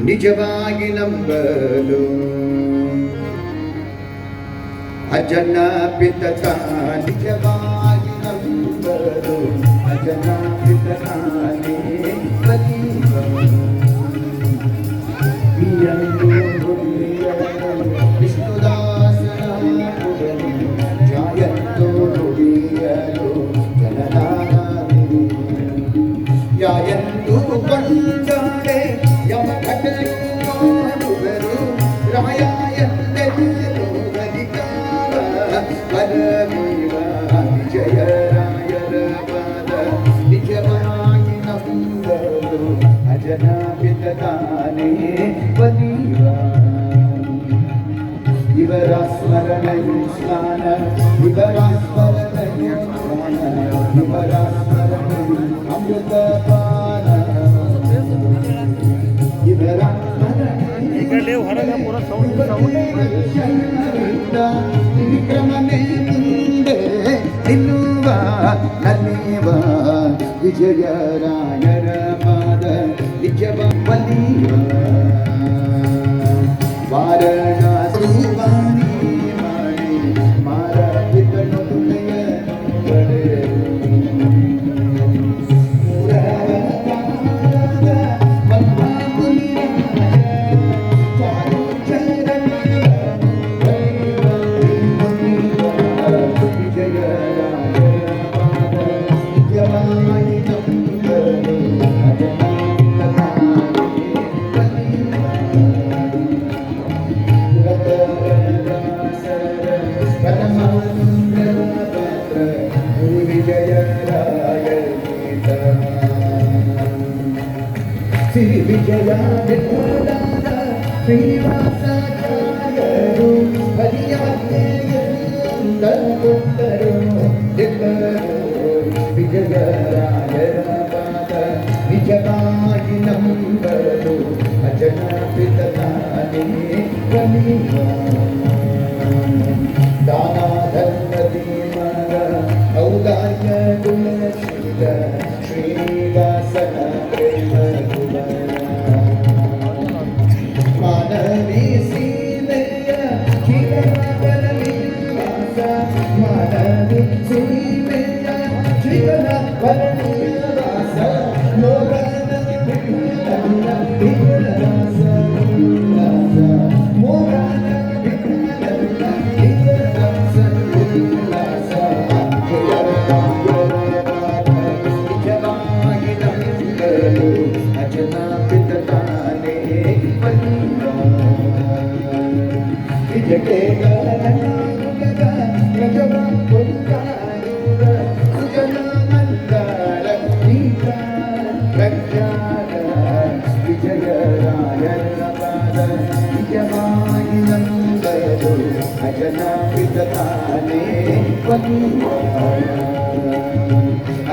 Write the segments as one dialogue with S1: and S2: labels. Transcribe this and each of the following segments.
S1: ನಿಜವಾಗಿ ನಂಬಲು ಅಜನ ಪಿತಕ ನಿಜವಾಗಿ ನಂಬಲು ಅಜನ ಪಿತಕಾನೇ ವಿಷ್ಣುದಾಸನ ಜಾಯಂತೋ ನುಡಿಯಲು ಜನನಾದಿ ಯಾಯಂತು ಕೊಂಡಾಡೆ ಯಮ ಕಟನುವರು ರಾಯಂದೆಲ್ಲೋ ಗದಿಕಾವ ಪರಮೇವ ವಿಜಯರಾಯರ ಪದ ನಿಜವಾಗಿ ನಂಬಲು ಅಜನ ಪಿತಕಾನೇ ಬದೀವ ಇವರ ಸ್ಮರಣೆಯು ಸ್ನಾನ ಇವರ ಸ್ಮರಣೆಯು ಸ್ನಾನ ಇವರ ಸ್ಮರಣೆಯು ಅಮೃತ ಪಾನ ಇವರ ವಿಕ್ರಮನೇ ಮುಂದೆ ನಿಲ್ಲುವ ನಲಿವ ವಿಜಯರಾಯರ ಪಾದ ನಿಜವ ಬಲಿವ ವಾರಣಾಸಿ ವಾಣಿ ಮಾಡಿ ಮಾರ ಪಿತನು ತುಮೆಯ ಬಡೆ ವಿಜಯ ವಿಜಯ ವಿಠಲದ ಶ್ರೀನಿವಾಸಾಚಾರ್ಯರು ಹರಿಯಾಜ್ಞೆಯಿಂದ ಕೊಟ್ಟರು ವಿಜಯರಾಯರ ಪಾದ ನಿಜವಾಗಿ ನಂಬರು ಅಜನ ಪಿತನಾನೇ ಕಲಿಯ ದಾನ ಧರ್ಮದಿ ಮಗ ಔದಾರ್ಯ ಗುಣಶೀಲ ಶ್ರೀನಿವಾಸನ ಪ್ರೇಮ ಗುಣ ಮಾನವೀ ಸೀಮೆಯ ಜೀವನ ನಿವಾಸ ಮಾನವೀ ಸೀಮೆಯ ಜೀವನ ನಿವಾಸ ಮೋಗನ ವಿಠಲದಾಸ ಮೋಗನ ವಿಠಲದಾಸ ಉಲ್ಲಾಸ ನಿಜವಾಗಿ ನಂಬಲು ಅಜನ ಪಿತತಾನೇ ವಿಜಯ ರಜವ ಪುಂಕಾಯೂರ ಸುಜನ ಮಂಗಳ ಪ್ರಜ್ಞಾನ ವಿಜಯರಾಯರ ಪಾದ ನಿಜವಾಗಿ ನಂಬಲು ಅಜನ ಪಿತತಾನೇ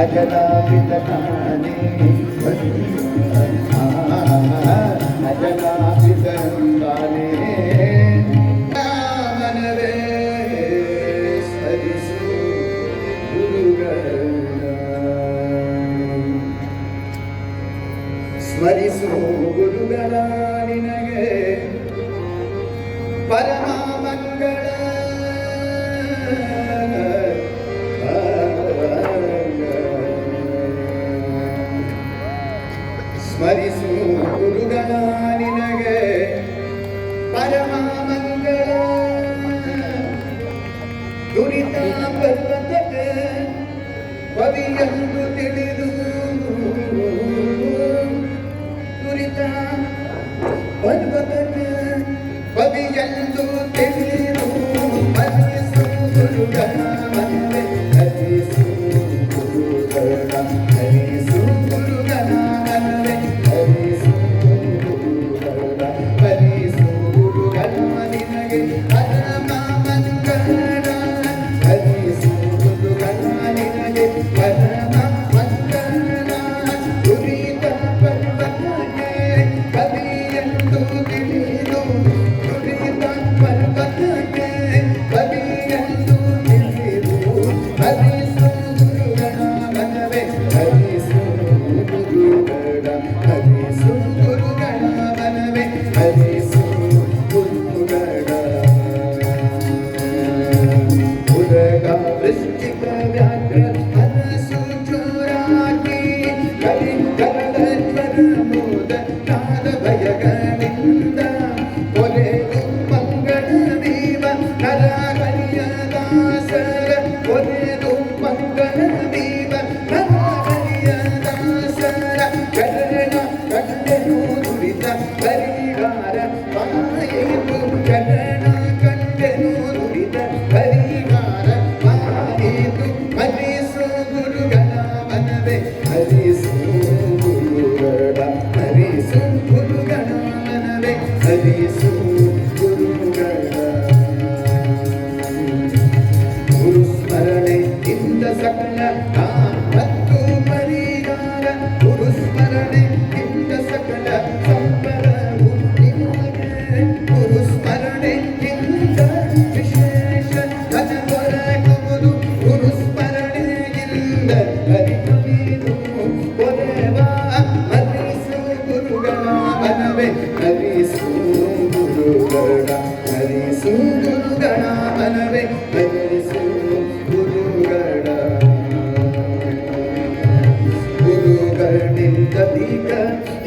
S1: ಅಜನ ಪಿತತಾನೇ ಅಜನ ಪಿತತಾನೇ ಮನವೇ ಸ್ಮರಿಸು ಗುರುಗಳ ಸ್ಮರಿಸು ಗುರುಗಳ ನಿನಗೆ ಪರಮ ಮಂಗಳ ಸ್ಮರಿಸು ಗುರುಗಳ ನಿನಗೆ ಪರಮ ಮಂಗಳ ದುರಿತ ಪರ್ವತಕ್ಕೆ ಕವಿಯಂದು ತಿಳಿದು ದುರಿತ ಪರ್ವತಕ್ಕೆ ಕವಿಯಂದು ತಿಳಿದು ಹರಿಸು ಗುರುಗಳ ಮನವೇ ಹರಿಸು ಗುರುಗಳ ಹರಿಸು ಗುರುಗಳ ಮನವೇ ಹರಿಸು ಗುರುಗಳ ಹರಿಸು ಗುರುಗಳ ನಿನಗೆ ಪರಮ ಮಂಗಳ ಹರಿಸು ಗುರುಗಳ ನಿನಗೆ ಪರಮ ಮಂಗಳ ದುರಿತ ಪರ್ವತಕ್ಕೆ ಕವಿಯಂದು ತಿಳಿದು ದುರಿತ ಪರ್ವತಕ್ಕೆ ಕವಿಯಂದು ತಿಳಿದು ಹರಿಸು ಗುರುಗಳ ಮನವೇ ಹರಿಸು ಗುರುಗಳ ಹರಿಸು ಗುರುಗಳ ಮನವೇ ಹರಿಸು ಗುರುಗಳ ಉದಗ ವೃಶ್ಚಿಕ ವ್ಯಾಘ್ರ ಹರಸು ಚೋರಾಗಿ ಕಲಿಂಗದ ಜ್ವರ ಮೋದ ನಾದ ಭಯಗಳಿಂದ ಕೊಲೆದು ಮಂಗಳ ದೀಪ ನರ ಹರಿಯ ದಾಸರ ಕೊಲೆದು ಮಂಗಳ ದೀಪ ನರ ಹರಿಯ ದಾಸರ ಚರಣ ಕಂಡೆನು ನುಡಿದ ಪರಿವಾರ ಪಾಯಿತು ಚರಣ ಕಂಡೆನು ನುಡಿದ ಪರಿವಾರ ಪಾಯಿತು ಹರಿಸು ಗುರುಗಳ ಮನವೇ ಹರಿಸು ಗುರುಗಳ ಹರಿಸು ಗುರುಗಳ ಮನವೇ ಹರಿಸು ಗುರುಗಳ ಗುರು ಸ್ಮರಣೆ ಇಂದ ಸಕಲ ಮತ್ತು ಪರಿಹಾರ ಗುರು ಸ್ಮರಣೆ ಇಂದ ಸಕಲ ಸಂಪದವು ನಿಮಗೆ ಗುರು ಸ್ಮರಣೆ ಇಂದ ವಿಶೇಷ ಧನ ದೊರಕುವುದು ಗುರು ಸ್ಮರಣೆಯಿಂದ ಹರಿದು ಕೊನೆವ ಹರಿಸು ಗುರುಗಳ ಮನವೇ ಹರಿಸು ಗುರುಗಳ ಹರಿಸು ಗುರುಗಳ ಮನವೇ ಹರಿಸು ಗುರುಗಳ ಗುರುಗಳಿಂದ ದೀಕ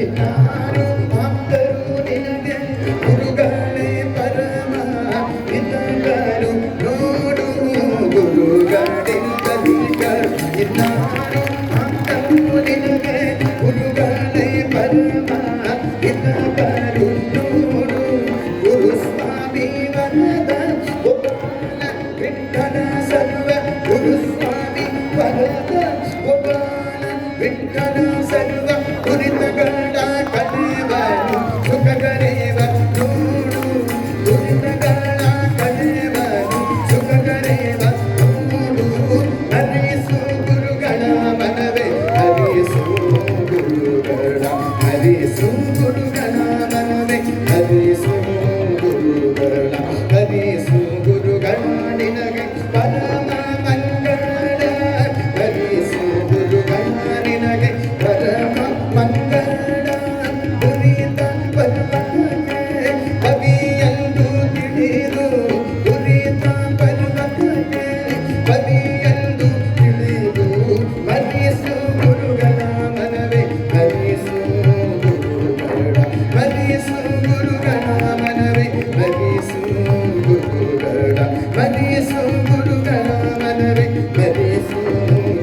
S1: ಇನ್ನಾರು ಆಪ್ತರು ನಿನಗೆ ಗುರುಗಳೇ ಪರಮ ಹಿತಕರು ನೋಡು ಗುರುಗಳಿಂದ ದೀಕ ಇನ್ನಾರು ಆಪ್ತರು ನಿನಗೆ ಗುರುಗಳೇ ಪರಮ ಹಿತಕರು ನೋಡು ಗುರು ಸ್ವಾಮಿ ವರದ ಗೋಪಾಲ ವಿಠಲ ಸರ್ವ ಗುರು ಸ್ವಾಮಿ ವರದ ಗೋಪಾಲ ವಿಠಲ ಸರ್ವ ಕುರಿತಗಳ ಕಲೆ ಕಲಿಸು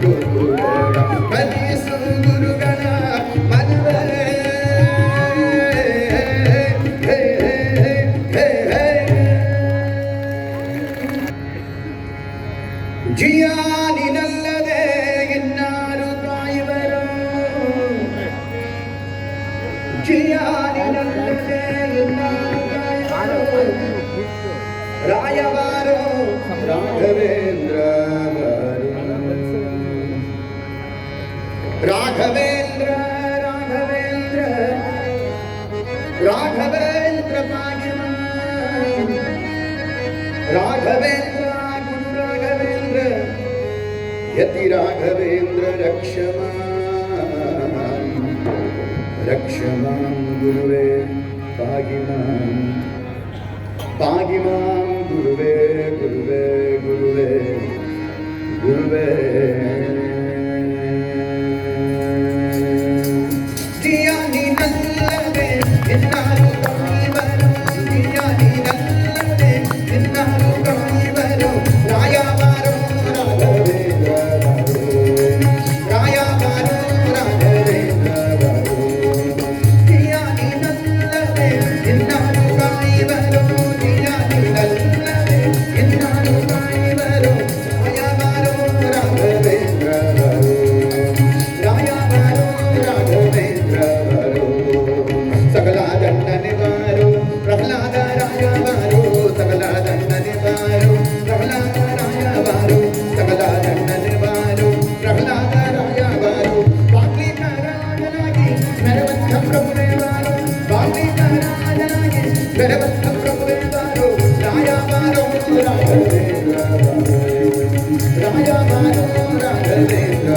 S1: ಗುರುಗಳ ಕಲಿಸು ಗುರುಗಳ ಮನವೇ ಜಿಯಾನಿನಲ್ಲದೆ ಇನ್ನಾರು ಕಾಯುವರು ಜಿಯಾನಿನಲ್ಲದೆ ಇನ್ನಾರು ಕಾಯುವರು ರಾಯವಾರೋ ರಾಘವೇಂದ್ರ ರಾಘವೇಂದ್ರ ರಾಘವೇಂದ್ರ ರಾಘವೇಂದ್ರ ಭಾಗ್ಯಮ ರಾಘವೇಂದ್ರ ಗುರು ರಾಘವೇಂದ್ರ ಯತಿ ರಾಘವೇಂದ್ರ ರಕ್ಷಮಾ ರಕ್ಷಮಾ ಗುರುವೇ ಭಾಗಿಮಾಂ ಭಾಗಿಮಾಂ ಗುರುವೇ ಗುರುವೇ ಗುರುವೇ ಗುರುವೇ ಜಿಯಾನಿನಲ್ಲದೆ ಇನ್ನಾರು ಕಾಯುವರು ಜಿಯಾನಿನಲ್ಲದೆ ಇನ್ನಾರು ಕಾಯುವರು ರಾಯವಾರೋ ರಾಘವೇಂದ್ರ ರಾಯವಾರೋ ರಾಘವೇಂದ್ರ ಜಿಯಾನಿನಲ್ಲದೆ ಇನ್ನಾರು ಕಾಯುವರು ಜಿಯಾನಿನಲ್ಲದೆ ಇನ್ನಾರು ಕಾಯುವರು ರಾಯವಾರೋ ರಾಘವೇಂದ್ರ ರಾಯವಾರೋ ರಾಘವೇಂದ್ರ ಸಕಲ ದಂಡನೆ ಬಾರು ಪ್ರಹ್ಲಾದ ರಾಯವಾರು ಸಕಲ ದಂಡನೆ ಬಾರು ಪ್ರಹ್ಲಾದ ರಾಯವಾರು ಸಕಲ ದಂಡನೆ ಬಾರು ಪ್ರಹ್ಲಾದ ರಾಯವಾರು ಬಾಗ್ಲಿಕರಾಜನಾಗಿ ಮೆರವಂತ ಪ್ರಭುದೇವಾರು ಬಾಗ್ಲಿಕರಾಜನಾಗಿ ಮೆರವಂತ ಪ್ರಭುದೇವಾರು ರಾಯವಾರು ರಾಘವೇಂದ್ರ ರಾಯವಾರು ರಾಘವೇಂದ್ರ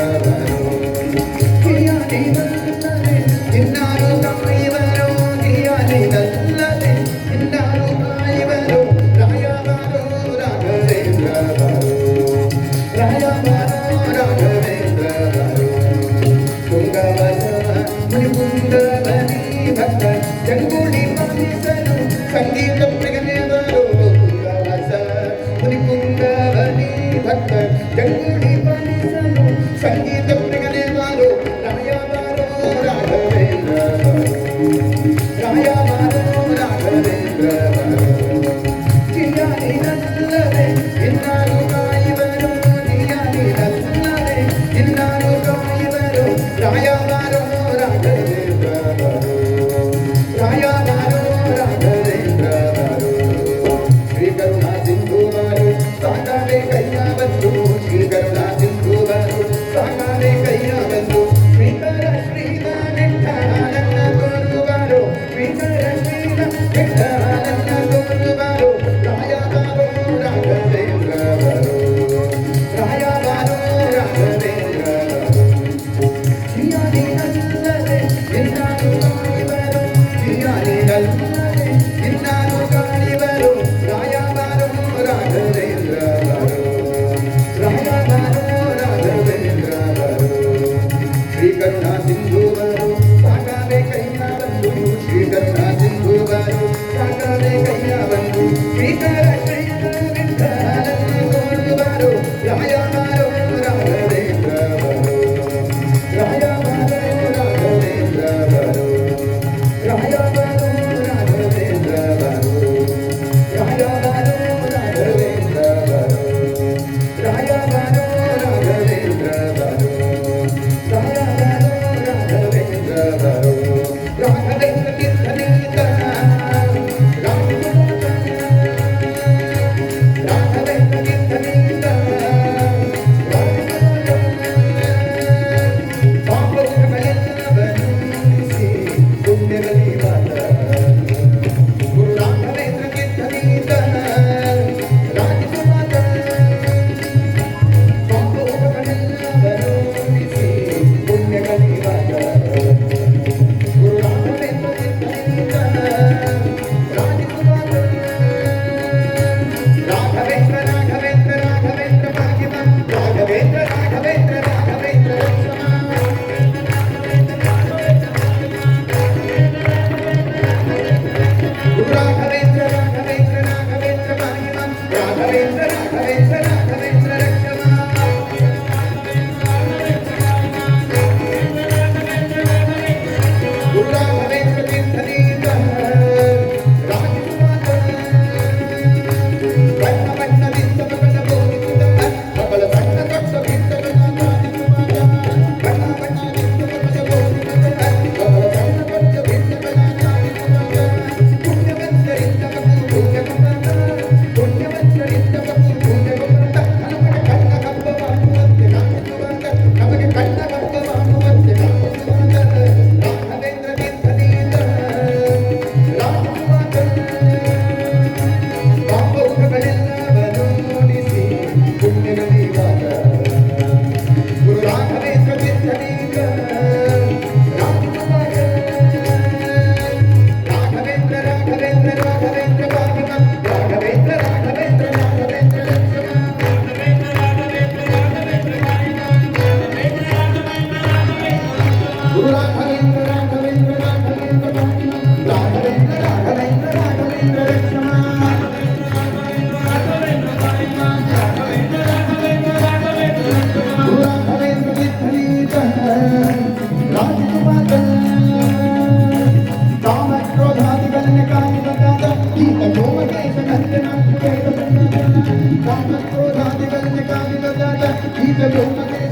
S1: ಇನ್ನಾರು ಕಾಯುವರು ಜಿಯಾನಿನಲ್ಲದೆ ಇನ್ನಾರು ಕಾಯುವರು ರಾಯವಾರೋ ರಾಘವೇಂದ್ರ ರಾಯವಾರೋ ರಾಘವೇಂದ್ರ ತುಂಗವಸ ಮುನಿಪುಂಗವನಿ ಭಕ್ತ ಜಂಗುಳಿ ಪಾಲಿಸಲು ಸಂಗೀತ ಪ್ರಿಯನೇವರು ತುಂಗವಸ ಮುನಿಪುಂಗವನಿ ಭಕ್ತ ಜಂಗುಳಿ ಪಾಲಿಸಲು ಸಂಗೀತ ಪ್ರಿಯನೇವರು ರಾಯವಾರೋ ರಾಘವೇಂದ್ರ ರಾಯವಾರೋ ರಾಘವೇಂದ್ರ ಜಿಯಾನಿನಲ್ಲದೆ ಇನ್ನಾರು ಕಾಯುವರು ಜಿಯಾನಿನಲ್ಲದೆ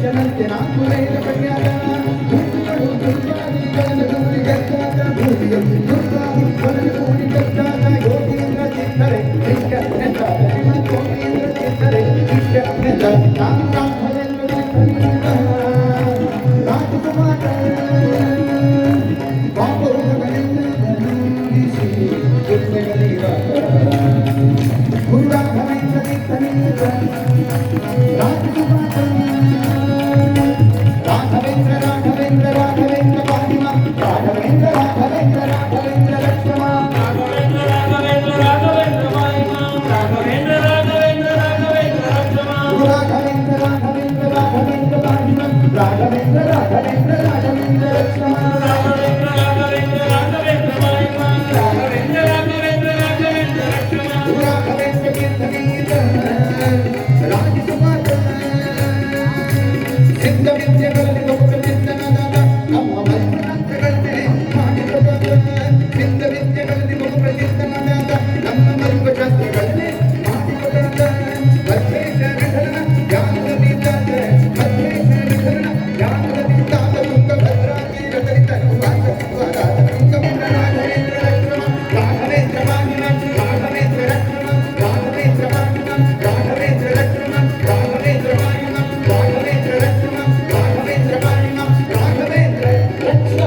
S1: ಶನಂತೆ ನಾಲ್ಕು ವೇದ ಪರ್ಯಾದ ಭೂಮಿಗಳು ದುರ್ಗಾದಿಗಳನ್ನು ದೂರಿ ಗದ್ದಾದ ಭೂಮಿಯಲ್ಲಿ ದುರ್ಗಾದಿಗಳನ್ನು ದೂರಿ ಗದ್ದಾದ ಯೋಗೀಂದ್ರ ಚಿತ್ತರೆ ಇಷ್ಟ ನೆಂದಾದ ಶಿವ ಯೋಗೀಂದ್ರ ಚಿತ್ತರೆ ಇಷ್ಟ ನೆಂದಾದ ರಾಘವೇಂದ್ರ ರಾಜಕುಮಾರ ಬಾಬುಗಳಿಂದ ಗುರು ರಾಘವೇಂದ್ರ ಚಿತ್ತನೇಂದ್ರ ರಾಘವೇಂದ್ರ ರಾಘವೇಂದ್ರ ರಾಘವೇಂದ್ರ ಪಾಣಿಮ ರಾಘವೇಂದ್ರ ರಾಘವೇಂದ್ರ ರಾಘವೇಂದ್ರ ಲಕ್ಷ್ಮ ರಾಘವೇಂದ್ರ ರಾಘವೇಂದ್ರ ರಾಘವೇಂದ್ರ ಪಾಣಿಮ ರಾಘವೇಂದ್ರ ರಾಘವೇಂದ್ರ ರಾಘವೇಂದ್ರ ಲಕ್ಷ್ಮ ರಾಘವೇಂದ್ರ ರಾಘವೇಂದ್ರ ರಾಘವೇಂದ್ರ ಪಾಣಿಮ ರಾಘವೇಂದ್ರ ರಾಘವೇಂದ್ರ ರಾಘವೇಂದ್ರ ಲಕ್ಷ್ಮ ರಾಘವೇಂದ್ರ ರಾಘವೇಂದ್ರ ರಾಘವೇಂದ್ರ ಪಾಣಿಮ ರಾಘವೇಂದ್ರ ರಾಘವೇಂದ್ರ ರಾಘವೇಂದ್ರ ಲಕ್ಷ್ಮ ರಾಘವೇಂದ್ರ ಕೀರ್ತನೀತ ರಾಜಕುಮಾರ ಸಿದ್ಧ ವಿದ್ಯೆಗಳಲ್ಲಿ ಬಹುಪ್ರಸಿದ್ಧನಾದ ನಮ್ಮ ಮಂತ್ರಗಳನ್ನೇ ಮಾಡಿಕೊಳ್ಳ ಸಿದ್ಧ ವಿದ್ಯೆಗಳಲ್ಲಿ ಬಹುಪ್ರಸಿದ್ಧನಾದ ನಮ್ಮ ಮಂತ್ರಶಾಸ್ತ್ರಗಳನ್ನೇ ಮಾಡಿಕೊಳ್ಳ ಮಧ್ವೇಶ ವಿಠಲನ ಜ್ಞಾನದ ಬೀಜಾದ ಮಧ್ವೇಶ ವಿಠಲನ ಜ್ಞಾನದ ಬೀಜಾದ ತುಂಗಭದ್ರಾಗಿ ರತರಿತನು ವಾಸವಾದ ತುಂಗಭದ್ರ ರಾಘವೇಂದ್ರ ಲಕ್ಷ್ಮ ರಾಘವೇಂದ್ರ ಮಾನಿಮ ರಾಘವೇಂದ್ರ ಲಕ್ಷ್ಮ ರಾಘವೇಂದ್ರ ಮಾನಿಮ ರಾಘವೇಂದ್ರ ಲಕ್ಷ್ಮ ರಾಘವೇಂದ್ರ ಮಾನಿಮ ರಾಘವೇಂದ್ರ ಲಕ್ಷ್ಮ ರಾಘವೇಂದ್ರ ಮಾನಿಮ ರಾಘವೇಂದ್ರ ಲಕ್ಷ್ಮ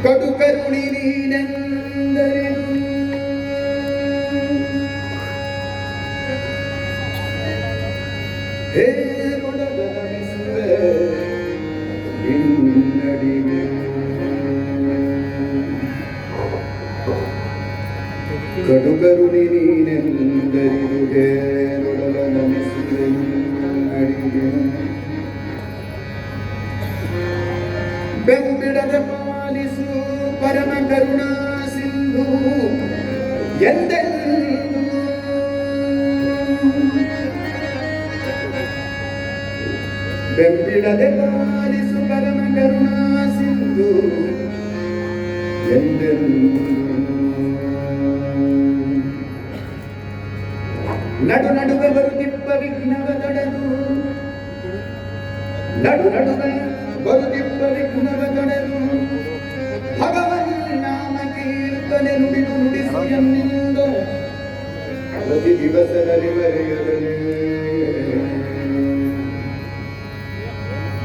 S1: ಕಡು ಕರುಣಿ ನೀನೆಂದರೆನು ಹೇರೊಡಗಮಿಸುವೆ ನಿನ್ನಡಿಗೆ ಕಡು ಕರುಣಿ ನೀನೆಂದರಿದು ಹೇರೊಡಗಮಿಸುವೆ ನಿನ್ನಡಿಗೆ ಬೆಂಬಿಡದ ಪಾಲಿಸು ಪರಮ ಕರುಣಾ ಸಿಂಧು ಎಂದೆಂದು ಬೆಂಬಿಡದೆ ಪಾಲಿಸು ಪರಮ ಕರುಣಾ ಸಿಂಧು ಎಂದೆಂದು ನಡು ನಡುವೆ ಬರುತ್ತಿಪ್ಪ ವಿಘ್ನವ ತೊಡೆದು ನಡು ನಡುವೆ ಬರುತ್ತಿಪ್ಪ ವಿಘ್ನವ ತೊಡೆದು ಭಗವನ್ ನಾಮ ಕೀರ್ತನೆ ನುಡಿದು ನುಡಿಸು ಎನ್ನಿಂದ ಪ್ರತಿ ದಿವಸದಲ್ಲಿ ಬರೆಯದನೆ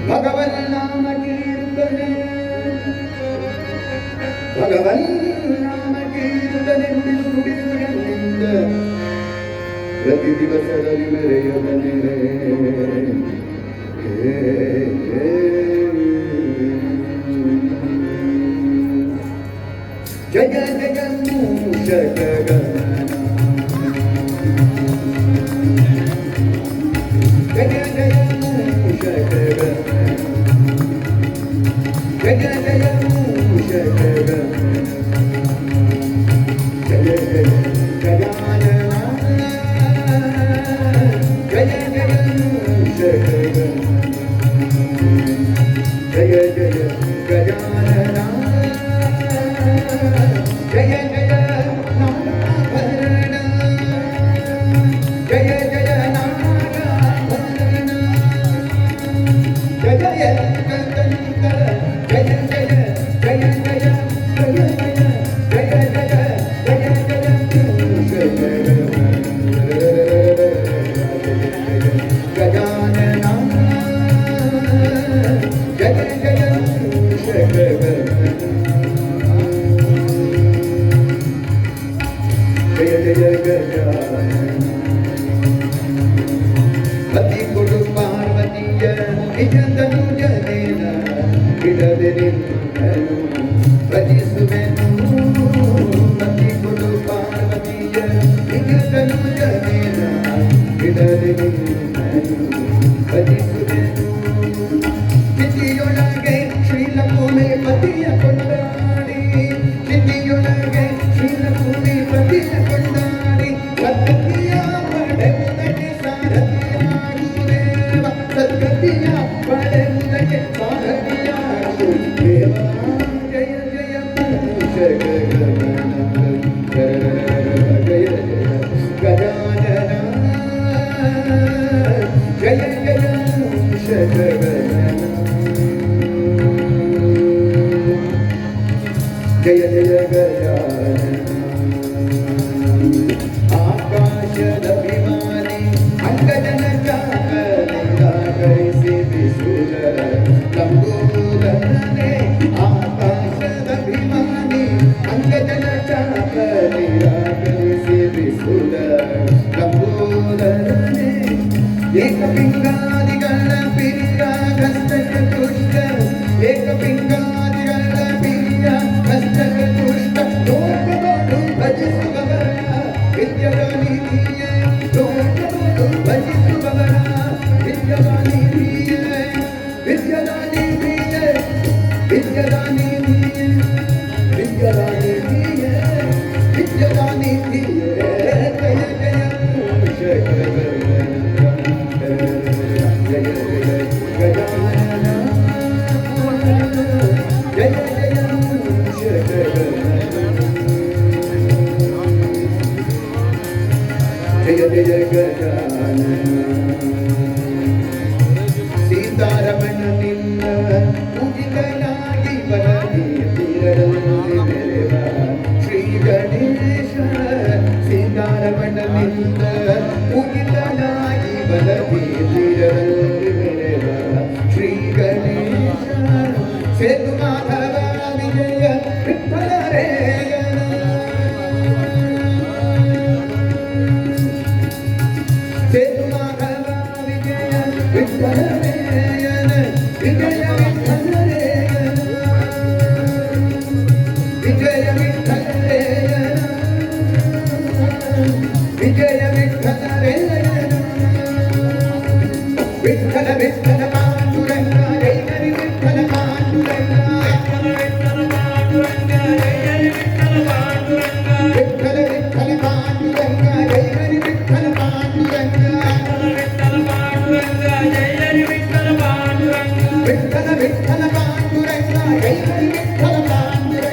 S1: ಭಗವನ್ ನಾಮ ಕೀರ್ತನೆ ಭಗವನ್ ನಾಮ ಕೀರ್ತನೆ ನುಡಿದು ನುಡಿಸು ಎನ್ನಿಂದ ಪ್ರತಿ ದಿವಸದಲ್ಲಿ ಮೆರೆಯದನೆ ಜಯ ಜಯ ಮೂಷಕ ಜಯ ಜಯ ಮೂಷಕ ಜಯ ಜಯ ಮೂಷಕ ಜಯ ಜಯ ಗಜಾನನ ಜಯ ಜಯ ಮೂಷಕ ಜಯ ಜಯ ಗಜಾನನ ಜಯ ಜಯ ನಾಗಭರಣ ಜಯ ಜಯ ನಾಗಭರಣ ಜಯ ಜಯ ಕಂಕರ ಜಯ ಜಯ ಜಯ ಜಯ ಜಯ ಜಯ ಜಯ ಜಯ ಜಯ ಗಜಾನನ ಜಯ ಜಯ ಜಯ ಜಯ ಗಜಾನನ ಪತಿ ಕೊಡು ಪಾರ್ವತಿಯ ನಿಜ ತನುಜನೇನ ಬಿಡದೆ ನಿನ್ನನು ಭಜಿಸುವೆನು ಪತಿ ಕೊಡು ಪಾರ್ವತಿಯ ನಿಜ ತನುಜನೇನ ಬಿಡದೆ ನಿನ್ನನು ಭಜಿಸುವೆನು ಸ್ಥಿತಿಯೊಳಗೆ ಶ್ರೀಲಕುಮೆ ಪತಿಯ ಕೊಂಡಾಡಿ ಸ್ಥಿತಿಯೊಳಗೆ ಶ್ರೀಲಕುಮೆ ಪತಿಯ ಕೊಂಡಾಡಿ ಸದ್ಗತಿಯ ಪಡೆಯುವುದಕ್ಕೆ ಸಾರಥಿಯಾಗುವುದೇವ ಸದ್ಗತಿಯ ಪಡೆಯುವುದಕ್ಕೆ ಸಾರಥಿಯಾಗುವುದೇವ ಜಯ ಜಯ ಮೂಷಕ ಗಜನ ಚಾಪ ನಿರಾಕರಿಸಿ ಬಿಸುಲ ಲಂಬೋದರನೆ ಏಕಪಿಂಗಾದಿಗಳ ಪಿರಿಯ ಕಷ್ಟಕ ತುಷ್ಟ ಏಕಪಿಂಗಾದಿಗಳ ಪಿರಿಯ ಕಷ್ಟಕ ತುಷ್ಟ ಲೋಕವನ್ನು ಭಜಿಸುವವರ ವಿದ್ಯದ ನೀತಿಯ ಲೋಕವನ್ನು ಭಜಿಸುವವರ ವಿದ್ಯದ ನೀತಿಯ ವಿದ್ಯದ ನೀತಿಯ ವಿದ್ಯದ ನೀತಿಯ ವಿದ್ಯದ ನೀತಿಯ ವಿದ್ಯದ ನೀತಿಯ ಜಯ ಜಯ ಜಯ ಗಜಾನನ ಜಯ ಜಯ ಜಯ ಜಯ ಗಜಾನನ ಸೀತಾರಮಣ ನಿನ್ನ ಪೂಜಿತನಾಗಿ ಬರದಿರಲಿ ಮೆರೆವ ಶ್ರೀ ಗಣೇಶ ಸೀತಾರಮಣ ನಿನ್ನ ಪೂಜಿತನಾಗಿ ಬರದಿರಲಿ ಮೆರೆವ ಶ್ರೀ ಗಣೇಶ ಸೇತು ಮಾಧವ ವಿಜಯ ವಿಠಲರೇಯನ ಸೇತು ಮಾಧವ ವಿಜಯ ವಿಠಲರೇಯನ ವಿಜಯ ವಿಠಲರೇಯನ ವಿಜಯ ವಿಠಲರೇಯನ ವಿಜಯ ವಿಠಲರೇಯನ ವಿಠಲ ವಿಠಲ ಪಾಂಡುರಂಗ ಜಯ ಹರಿ ವಿಠಲ ಪಾಂಡುರಂಗ ವಿಠಲ ವಿಠಲ ಪಾಂಡುರಂಗ ಜಯ ಹರಿ ವಿಠಲ ಪಾಂಡುರಂಗ ವಿಠಲ ವಿಠಲ ಪಾಂಡುರಂಗ ಜಯ ಹರಿ ವಿಠಲ ಪಾಂಡುರಂಗ ವಿಠಲ ವಿಠಲ ಪಾಂಡುರಂಗ ಜಯ ಹರಿ ವಿಠಲ ಪಾಂಡುರಂಗ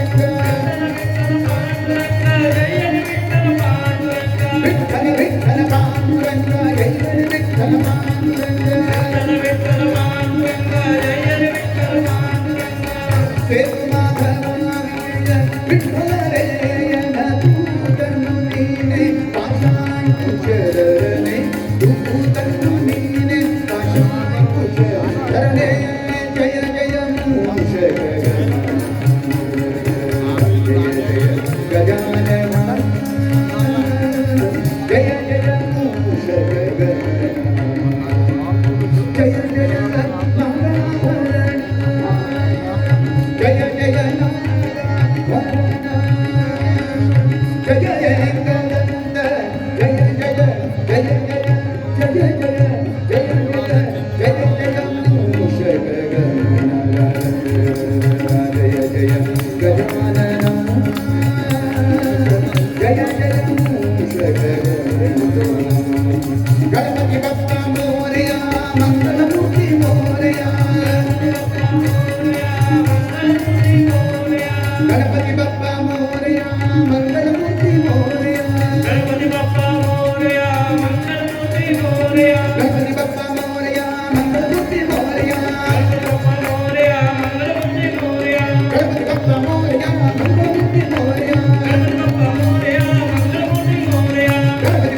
S1: ಸೇತು ಮಾಧವ ವಿಜಯ ವಿಠಲರೇಯನ ದೂತನು ನೀನೆ ಪಾಷಾಣ ಕುಶರನೆ ದೂತನು ನೀನೆ ಪಾಷಾಣ ಕುಶರನೆ ಜಯ ಜಯ ಮೂಷಕ ಜಯ ಜಯ ಗಜಾನನ ಜಯ ಜಯ ಮೂಷಕ ಜಯ ಜಯ ಮಂಗಳಾಭರಣ ಜಯ ಜಯ ನಾರಾಯಣ ಜಯ ಜಯ ಗಂಧ ಜಯ ಜಯ ಜಯ ಜಯ ಜಯ ಜಯ ಜಯ ಜಯ ಜಯ ಜಯ ಮೂಷಕ ಜಯ ಜಯ ಗಜಾನನ ಜಯ ಜಯ ಮೂಷಕ ಗಣಪತಿ ಬಪ್ಪ ಮೋರೆಯ ಮಂಗಳಮೂರ್ತಿ ಮೋರೆಯ ಗಣಪತಿ ಬಪ್ಪ ಮೋರೆಯ ಮಂಗಳಮೂರ್ತಿ ಮೋರೆಯ ಗಣಪತಿ ಬಪ್ಪ ಮೋರೆಯ ಮಂಗಳಮೂರ್ತಿ ಮೋರೆಯ ಗಣಪತಿ ಬಪ್ಪ ಮೋರೆಯ ಮಂಗಳಮೂರ್ತಿ ಮೋರೆಯ ಗಣಪತಿ ಬಪ್ಪ ಮೋರೆಯ ಮಂಗಳಮೂರ್ತಿ ಮೋರೆಯ ಗಣಪತಿ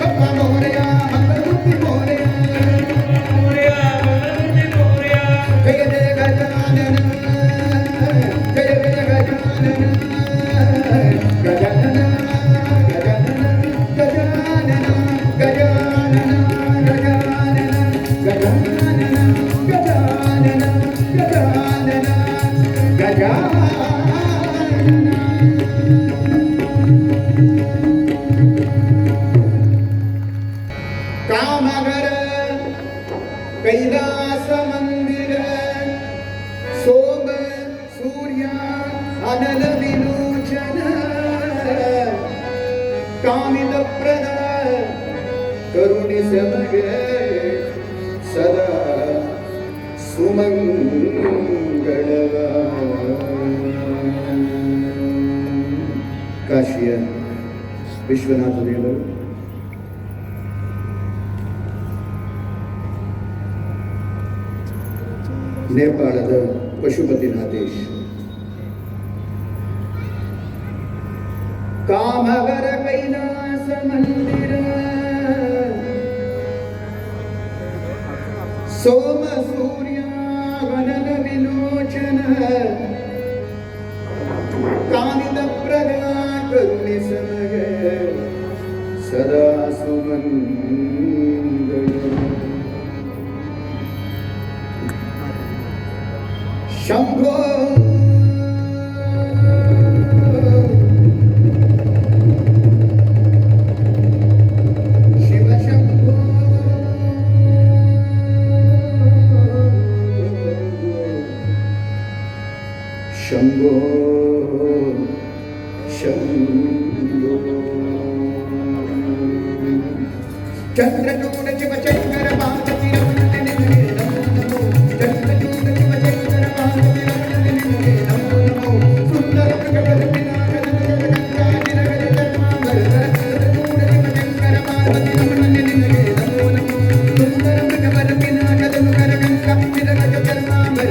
S1: ಬಪ್ಪ ಮೋರೆಯ ಮಂಗಳಮೂರ್ತಿ ಮೋರೆಯ ಜಯ ಜಯ ಗಜಾನನ ಜಯ ಜಯ ಗಜಾನನ ಗಜಾನನ ಗಜಾನನ ಗಜಾನನ ಗಜಾನನ ಗಜಾನನ ಗಜಾನನ ಗಜಾನನ ಗಜಾನನ ಕಾಮಗರ ಕೈಲಾಸ ಮಂದಿರ ಸೋಮ ಸೂರ್ಯ ಅನಲ ವಿಲೋಚನ ಕಾಮಿತ ಪ್ರದ ಕರುಣಿಸಮಗ ಸದಾ ಸುಮಂಗಳವ ಕಾಶಿಯ ವಿಶ್ವನಾಥ ದೇವರು ನೇಪಾಳದ ಪಶುಪತಿನಾಥೇಶ್ ಕಾಮವರ ಕೈಲಾಸ ಮಂದಿರ ಸೋಮ ಸೂರ್ಯ ವನನ ವಿಲೋಚನ ಕಾಮಿತ ಪ್ರದಾನ शंभो शिव शंभो शंभो शंभो चंद्रचूड शिव शंकर पार्वती रमण निलये नमो नमो चंद्रचूड शिव शंकर पार्वती रमण निलये नमो नमो सुंदर प्रकट विनायक गंगा जिरगज धर्मांबर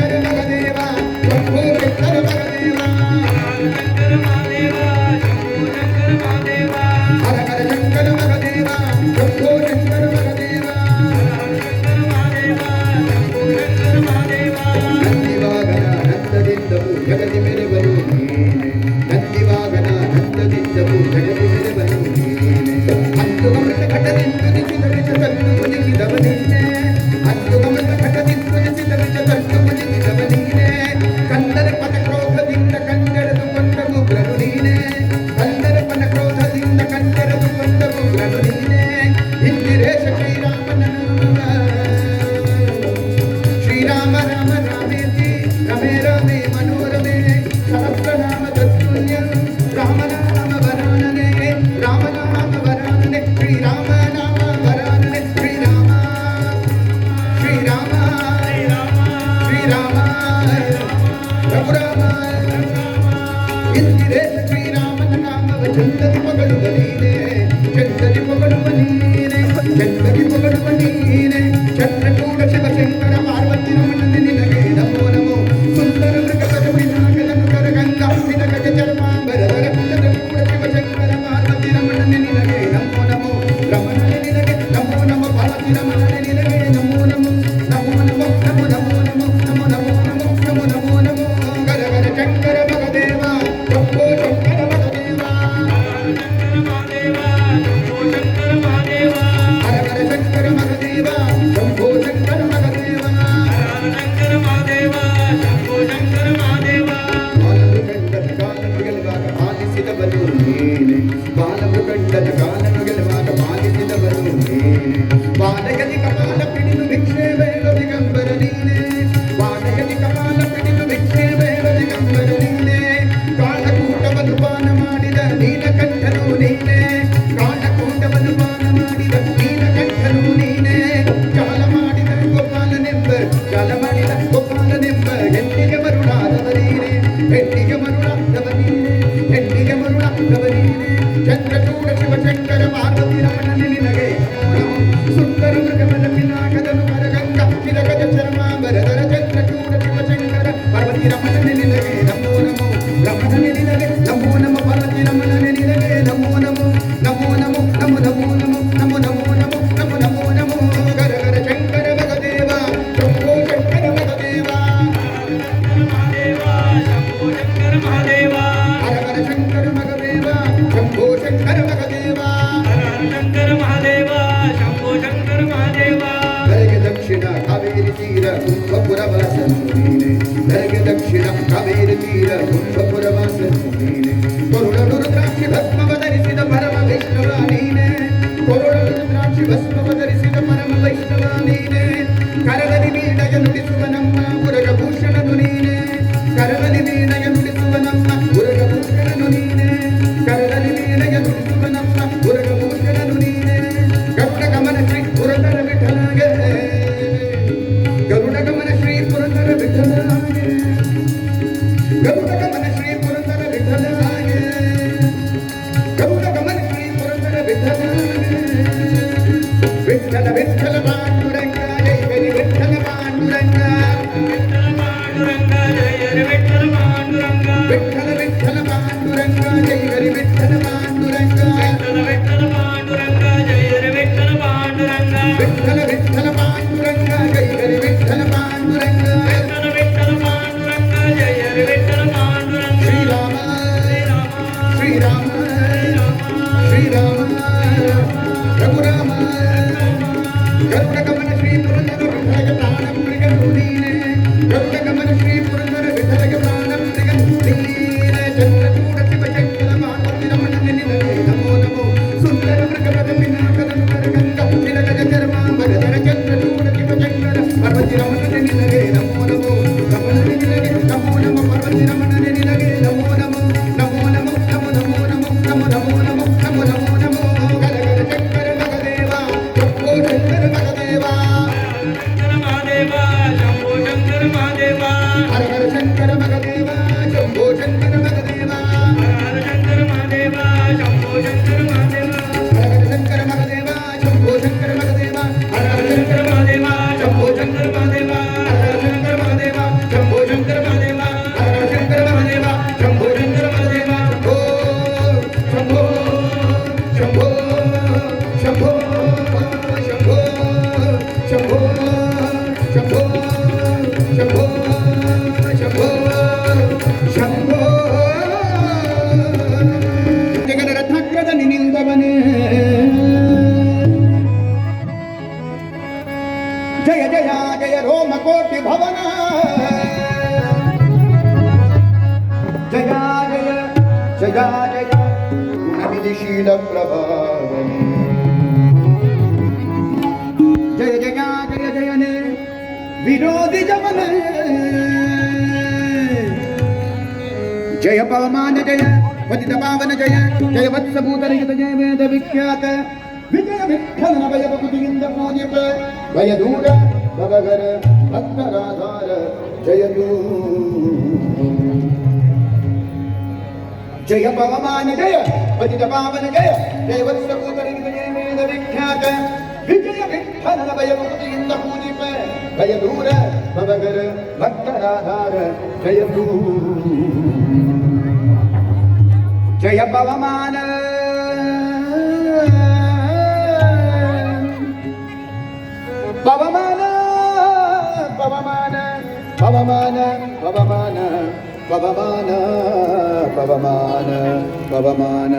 S1: चंद्रचूड शिव शंकर पार्वती रमण निलये नमो नमो सुंदर प्रकट विनायक गंगा जिरगज धर्मांबर
S2: विठ्ठल
S1: ರಾಮ ರಘುರಾಮ ಗರುಡ ಗಮನ ಶ್ರೀ ಪುರಂದರ ವಿಠಲಗೆ ಪ್ರಾಣಂ ಮೃಗನು ನೀನೆ ಗರುಡ ಗಮನ ಶ್ರೀ ಪುರಂದರ ವಿಠಲಗೆ ಪ್ರಾಣಂ ಮೃಗನು ನೀನೆ ಚಂದ್ರಚೂಡ ಶಿವಶಂಕರ ಮಾರುತಿ ರಮಣ ನಿನಗೆ ನಮೋ ನಮೋ ಸುಂದರ ಮೃಗಪದ ಪಿನಾಕದ ಮರಗಂಧ ನಿನಗಜ ಚರ್ಮಾಂಬರಧರ ಚಂದ್ರಚೂಡ ಶಿವಶಂಕರ ಪಾರ್ವತಿ ರಮಣ ನಿನಗೆ ನಮೋ ನಮೋ ರಮಣ ನಿನಗೆ ನಮೋ ನಮೋ ಪಾರ್ವತಿ ರಮಣ ನಿನಗೆ ನಮೋ ನಮೋ ನಮೋ ನಮೋ ನಮೋ ನಮೋ ನಮೋ ನಮೋ ನಮೋ ನಮೋ ನಮೋ ನಮೋ ನಮೋ ಗಲಗಲ ಶಂಕರ ಮಗದೇವ ಶಂಭೋ ಶಂಕರ ಮಗದೇವ ಹರ ಹರ ಶಂಕರ ಮಗದೇವ ಶಂಭೋ ಶಂಕರ ಮಗದೇವ ಹರ ಶಂಕರ ಮಹದೇವ ಶಂಭೋ ಶಂಕರ ಮಹದೇವ ಹರ ಹರ ಶಂಕರ ಮಗದೇವ ಶಂಭೋ ಶಂಕರ ಮಗದೇವ ಹರ ಹರ ಶಂಕರ ಮಹದೇವ ಶಂಭೋ ಶಂಕರ ಮಹದೇವ ಹರ ಹರ ಶಂಕರ ಮಹದೇವ ಶಂಭೋ ಶಂಕರ ಮಹದೇವ ಹರ ಹರ ಶಂಕರ ಮಹದೇವ ಶಂಭೋ ಶಂಕರ ಮಹದೇವ ಶಂಭೋ ಶಂಭೋ ಶಂಭೋ ಶಂಭೋ ಶಂಭೋ ಶಂಭೋ ಶಂಭೋ ಶಂಭೋ ಶಂಭೋ ಜಗದ ರಥಕ್ರದ ನಿನಿಂದವನೇ ಜಯ ಜಯ ಜಯ ರೋಮಕೋಟಿ ಭವನ ಜಯ ಜಯ ಜಯ ಜಯ ಗುಣವಿಧಿಶೀಲ ಪ್ರಭಾವನೆ ಜಯ ಜಯ ಜಯ ಜಯನೆ ವಿರೋಧಿ ಜಮನ ಜಯ ಪವಮಾನ ಜಯ ಪತಿತ ಪಾವನ ಜಯ ಜಯ ವತ್ಸಭೂತರಹಿತ ಜಯ ವೇದ ವಿಖ್ಯಾತ ವಿಜಯ ವಿಠಲನ ಭಯ ಭಕುತಿಯಿಂದ ಪೂಜಿಪ ಭಯ ದೂರ ಭವಗರ ಭಕ್ತರಾಧಾರ ಜಯದು ಜಯ ಪವಮಾನ ಜಯ ಪತಿತ ಪಾವನ ಜಯ ಜಯ ವತ್ಸಭೂತರಹಿತ ಜಯ ವೇದ ವಿಖ್ಯಾತ ವಿಜಯ ವಿಠಲನ ಭಯ ಭಕುತಿಯಿಂದ ಪೂಜಿಪ ಭಯ ದೂರ ಭವಗರ ಭಕ್ತರಾಧಾರ ಜಯದು ಜಯ ಪವಮಾನ ಪವಮಾನ ಪವಮಾನ ಪವಮಾನ ಪವಮಾನ ಪವಮಾನ ಪವಮಾನ ಪವಮಾನ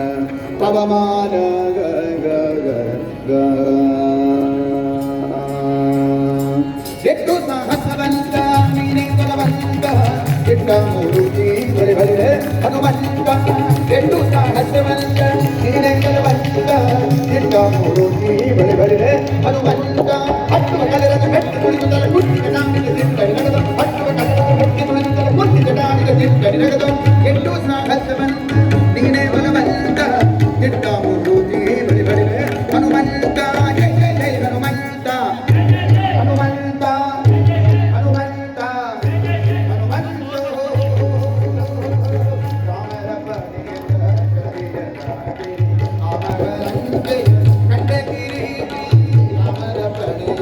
S1: ಪವಮಾನ ಗ ಗ ಗ ಗ ಎಷ್ಟು ಸಾಹಸವಂತ ನೀನೇ ಬಲವಂತ ಇಟ್ಟ ಮೂರುತಿ ಬರೆ ಬರೆ ಹನುಮಂತ ಎಷ್ಟು ಸಾಹಸವಂತ ನೀನೇ ಬಲವಂತ ಇಟ್ಟ ಮೂರುತಿ ಬರೆ ಬರೆ ಹನುಮಂತ ಹತ್ತುವ ಕಲರದ ಮೆಟ್ಟು ಕುಳಿತುದರ ಕುಟ್ಟಿಗೆ ನಾಮಿಗೆ ಸಿಕ್ಕರಿ ನಗದು ಹತ್ತುವ ಕಲರದ ಮೆಟ್ಟು ಕುಳಿತುದರ ಕುಟ್ಟಿಗೆ ನಾಮಿಗೆ ಸಿಕ್ಕರಿ ನಗದು ಎಷ್ಟು ಸಾಹಸವಂತ ನೀನೇ ಬಲವಂತ ಇಟ್ಟ ಮೂರುತಿ ಬರೆ ಬರೆ ಹನುಮಂತ ಜಯ ಜಯ ಜಯ ಹನುಮಂತ ಹನುಮಂತ ಹನುಮಂತ ಹನುಮಂತ ರಾಮರ ಪಡೆಯ ಕಂಡ ಕಿರೀಟಿ ರಾಮರ ಪಡೆಯ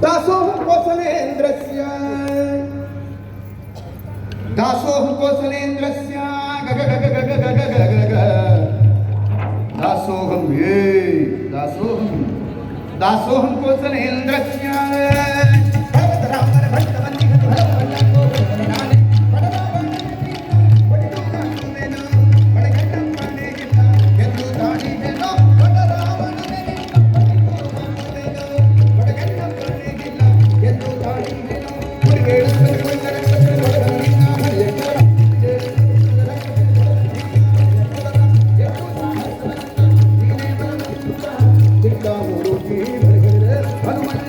S1: दासोऽहं कौसलेन्द्रस्य दासोऽहं कौसलेन्द्रस्य ಹನುಮಂತ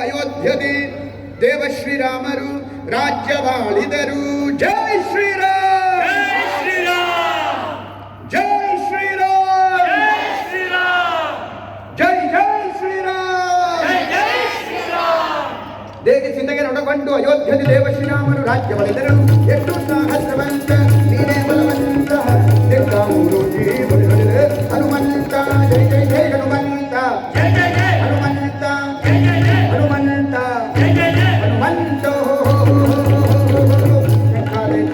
S1: ಅಯೋಧ್ಯದಿ ದೇವ ಶ್ರೀರಾಮರು ರಾಜ್ಯವಾಳಿದರು. ಜೈ ಶ್ರೀರಾಮ್, ಜೈ ಶ್ರೀರಾಮ್, ಜೈ ಜೈ ಶ್ರೀರಾಮ್. ದೇವಿ ಚಿಂತೆಗೆ ನೊಡಗೊಂಡು ಅಯೋಧ್ಯದಿ ದೇವ ಶ್ರೀರಾಮರು ರಾಜ್ಯವಳಿದರು. ಎಷ್ಟು ಸಾಹಸವಂತ ನೀನೇ ಬಲವಂತ ಹನುಮಂತ. ಜೈ ಜೈ ಜೈ ಹನುಮಂತ, ಹನುಮಂತ, ಹನುಮಂತ, ಹನುಮಂತ.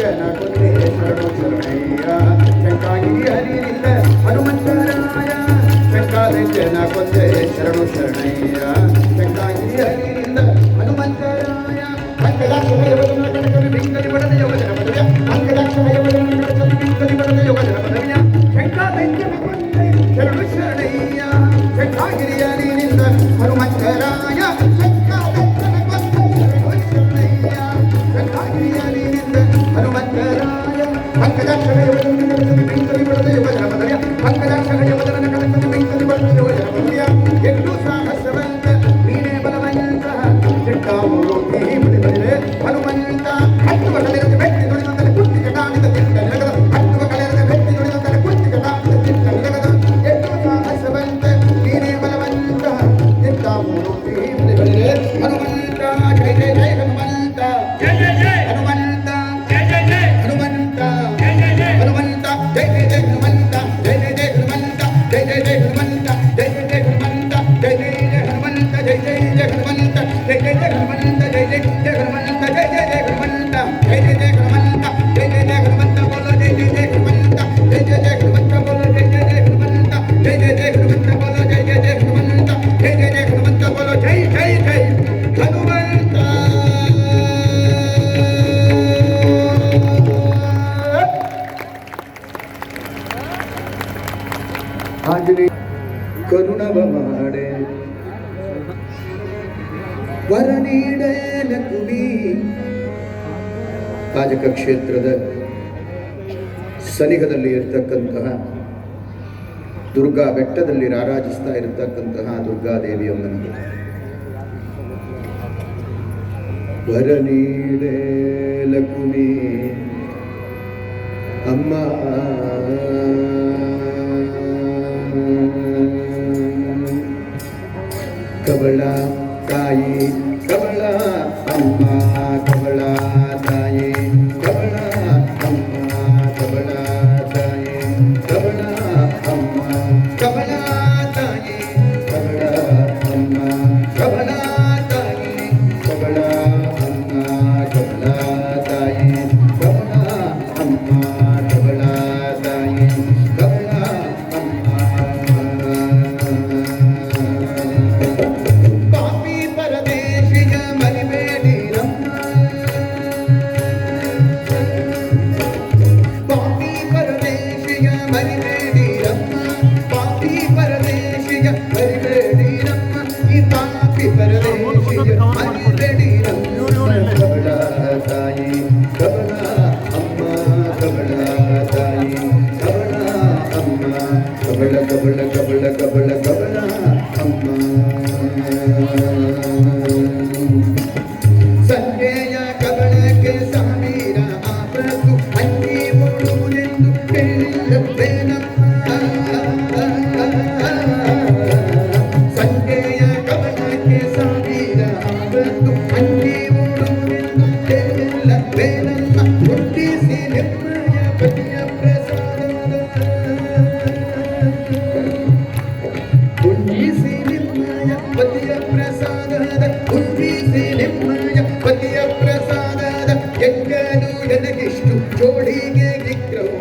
S1: ಜನ ಕೊಂದೆ ಶರಣು ಶರಣಯ್ಯ ಶಂಕಾಗಿರಿ ಹರಿಯಿಂದ ಹನುಮಂತರಾಯ. ಶಂಕಾದ ಜನ ಕೊಂದೆ ಶರಣು ಶರಣಯ್ಯ ಶಂಕಾಗಿರಿ ಹರಿಯಿಂದ ಹನುಮಂತರಾಯ. ಅಂಗದಾಕ್ಷರಯವದನ ಬಿಂಕಲಿ ಬಡದ ಯೋಗದ ಪದವ್ಯ, ಅಂಗದಾಕ್ಷರಯವದನ ಬಿಂಕಲಿ ಬಡದ ಯೋಗದ ಪದವ್ಯ. ಶಂಕಾದ ಜನ ಕೊಂದೆ ಶರಣು ಶರಣಯ್ಯ ಶಂಕಾಗಿರಿ ಹರಿಯಿಂದ ಹನುಮಂತರಾಯ. ಶಂಕಾದ ಜನ ಕೊಂದೆ ಶರಣು ಶರಣಯ್ಯ ಶಂಕಾಗಿರಿ ಹರಿಯಿಂದ ಹನುಮಂತರಾಯ. ಅಂಗದಾಕ್ಷರಯವದನ ಬಿಂಕಲಿ ಬಡದ ಯೋಗದ ಪದವ್ಯ, ಅಂಗದಾಕ್ಷರಯವದನ ಬಿಂಕಲಿ ಬಡದ ಯೋಗದ ಪದವ್ಯ. ಎಷ್ಟು ಸಾಹಸವಂತ ನೀನೇ ಬಲವಂತ ಚಿಟ್ಟಾಮೂರ್ತಿ ಬಡಿದರೆ ಹನುಮಂತ. ಹತ್ತುವ ಕಲೆರದ ವ್ಯಕ್ತಿ ನುಡಿದಂತಲೆ ಕುತ್ತಿ ಕಟಾಡಿದ ಚಿತ್ತ ನಿಲಗದ. ಹತ್ತುವ ಕಲೆರದ ವ್ಯಕ್ತಿ ನುಡಿದಂತಲೆ ಕುತ್ತಿ ಕಟಾಡಿದ ಚಿತ್ತ ನಿಲಗದ. ಎಷ್ಟು ಸಾಹಸವಂತ ನೀನೇ ಬಲವಂತ ಚಿಟ್ಟಾಮೂರ್ತಿ ಬಡಿದರೆ ಹನುಮಂತ. ಜೈ ಜೈ ಜೈ ಹನುಮಂತ, ಹನುಮಂತ, ಹನುಮಂತ, ಹನುಮಂತ. ಜೈ ಜೈ ಜೈ ಹನುಮಂತ, ಜೈ ಜೈ ಜೈ ಹನುಮಂತ, ಜೈ ಜೈ ಜೈ ಹನುಮಂತ, ಜೈ ಜೈ ಜೈ ಹನುಮಂತ, ಜೈ ಜೈ ಜೈ ಹನುಮಂತ, ಜೈ ಜೈ ಜೈ ಹನುಮಂತ, ಜೈ ಜೈ ಜೈ ಹನುಮಂತ, ಜೈ ಜೈ ಜೈ ಹನುಮಂತ, ಜೈ ಜೈ ಜೈ ಹನುಮಂತ, ಜೈ ಜೈ ಜೈ ಹನುಮಂತ, ಜೈ ಜೈ ಜೈ ಹನುಮಂತ. ಬೋಲೋ ಜೈ ಜೈ ಜೈ ಹನುಮಂತ, ಜೈ ಜೈ ಜೈ ಹನುಮಂತ. ಬೋಲೋ ಜೈ ಜೈ ಜೈ ಹನುಮಂತ, ಜೈ ಜೈ ಜೈ ಹನುಮಂತ. ಬೋಲೋ ಜೈ ಜೈ ಜೈ ಹನುಮಂತ, ಜೈ ಜೈ ಜೈ ಹನುಮಂತ. ಬೋಲೋ ಜೈ ಜೈ ಜೈ ಹನುಮಂತ. ಆಂಜನೇಯ ಕರುಣವ ಮಾಡೆ ವರ ನೀಡೆ ಲಕುಮಿ. ಕಾಜಕ ಕ್ಷೇತ್ರದ ಸನಿಹದಲ್ಲಿ ಇರತಕ್ಕಂತಹ ದುರ್ಗಾ ಬೆಟ್ಟದಲ್ಲಿ ರಾರಾಜಿಸ್ತಾ ಇರತಕ್ಕಂತಹ ದುರ್ಗಾದೇವಿಯಮ್ಮನಿಗೆ ವರ ನೀಡೆ ಲಕುಮಿ ಅಮ್ಮ. ಕಬಳ ತಾಯಿ ಕಬಳ ಅಮ್ಮ, ಕಬಳ ತಾಯಿ ಕಬಳ ಅಮ್ಮ, ಕಬಳ ತಾಯಿ ಕಬಳ ಅಮ್ಮ, ಕಬಳ ತಾಯಿ ಕಬಳ ಅಮ್ಮ, ಕಬಳ ತಾಯಿ ಕಬಳ ಅಮ್ಮ, ಕಬಳ ತಾಯಿ ಕಬಳ ಅಮ್ಮ, ಕಬಳ ತಾಯಿ ಕಬಳ ಅಮ್ಮ. ಪಾಪಿ ಪರದೇಶಿಯ ಮರಿಬೇಡಿರಮ್ಮ, ಪಾಪಿ ಪರದೇಶಿಯ ಮರಿಬೇಡಿರಮ್ಮ, ಪಾಪಿ ಪರದೇಶಿಯ ಮರಿಬೇಡಿರಮ್ಮ, ಈ ಪಾಪಿ ಪರದೇಶಿಯ ಮರಿಬೇಡಿರಮ್ಮ. ಕಬಳ ತಾಯಿ ಕಬಳ ಅಮ್ಮ, ಕಬಳ ತಾಯಿ ಕಬಳ ಅಮ್ಮ, ಕಬಳ ಕಬಳ ಕಬಳ ಕಬಳ ಕಬಳ ಅಮ್ಮ. ಸಂಜೆಯ ಕಬಳಕ್ಕೆ ಸಾವಿರ ಆಪತ್ತು ಅಂಗಿ ಓಡುವುದೆಂದು ಹೇಳಿಲ್ಲವೇನಮ್ಮ. ಸಂಜೆಯ ಕಬಳಕ್ಕೆ ಸಾವಿರ ಆಪತ್ತು ಅಂಗಿ ಓಡುವುದೆಂದು ಹೇಳಿಲ್ಲವೇನಮ್ಮ. ಹುಟ್ಟಿಸಿ ನಿರ್ಮಯ ಪತಿಯ ಪ್ರಸಾದ, ಹುಟ್ಟಿಸಿ ನಿರ್ಮಯ ಪತಿಯ ಪ್ರಸಾದದ, ಹುಟ್ಟಿಸಿ ನಿರ್ಮಯ ಪತಿಯ ಪ್ರಸಾದದ. ಎಂಗನು ನನಗಿಷ್ಟು ಜೋಡಿಗೆ ಗಿಗ್ರವು,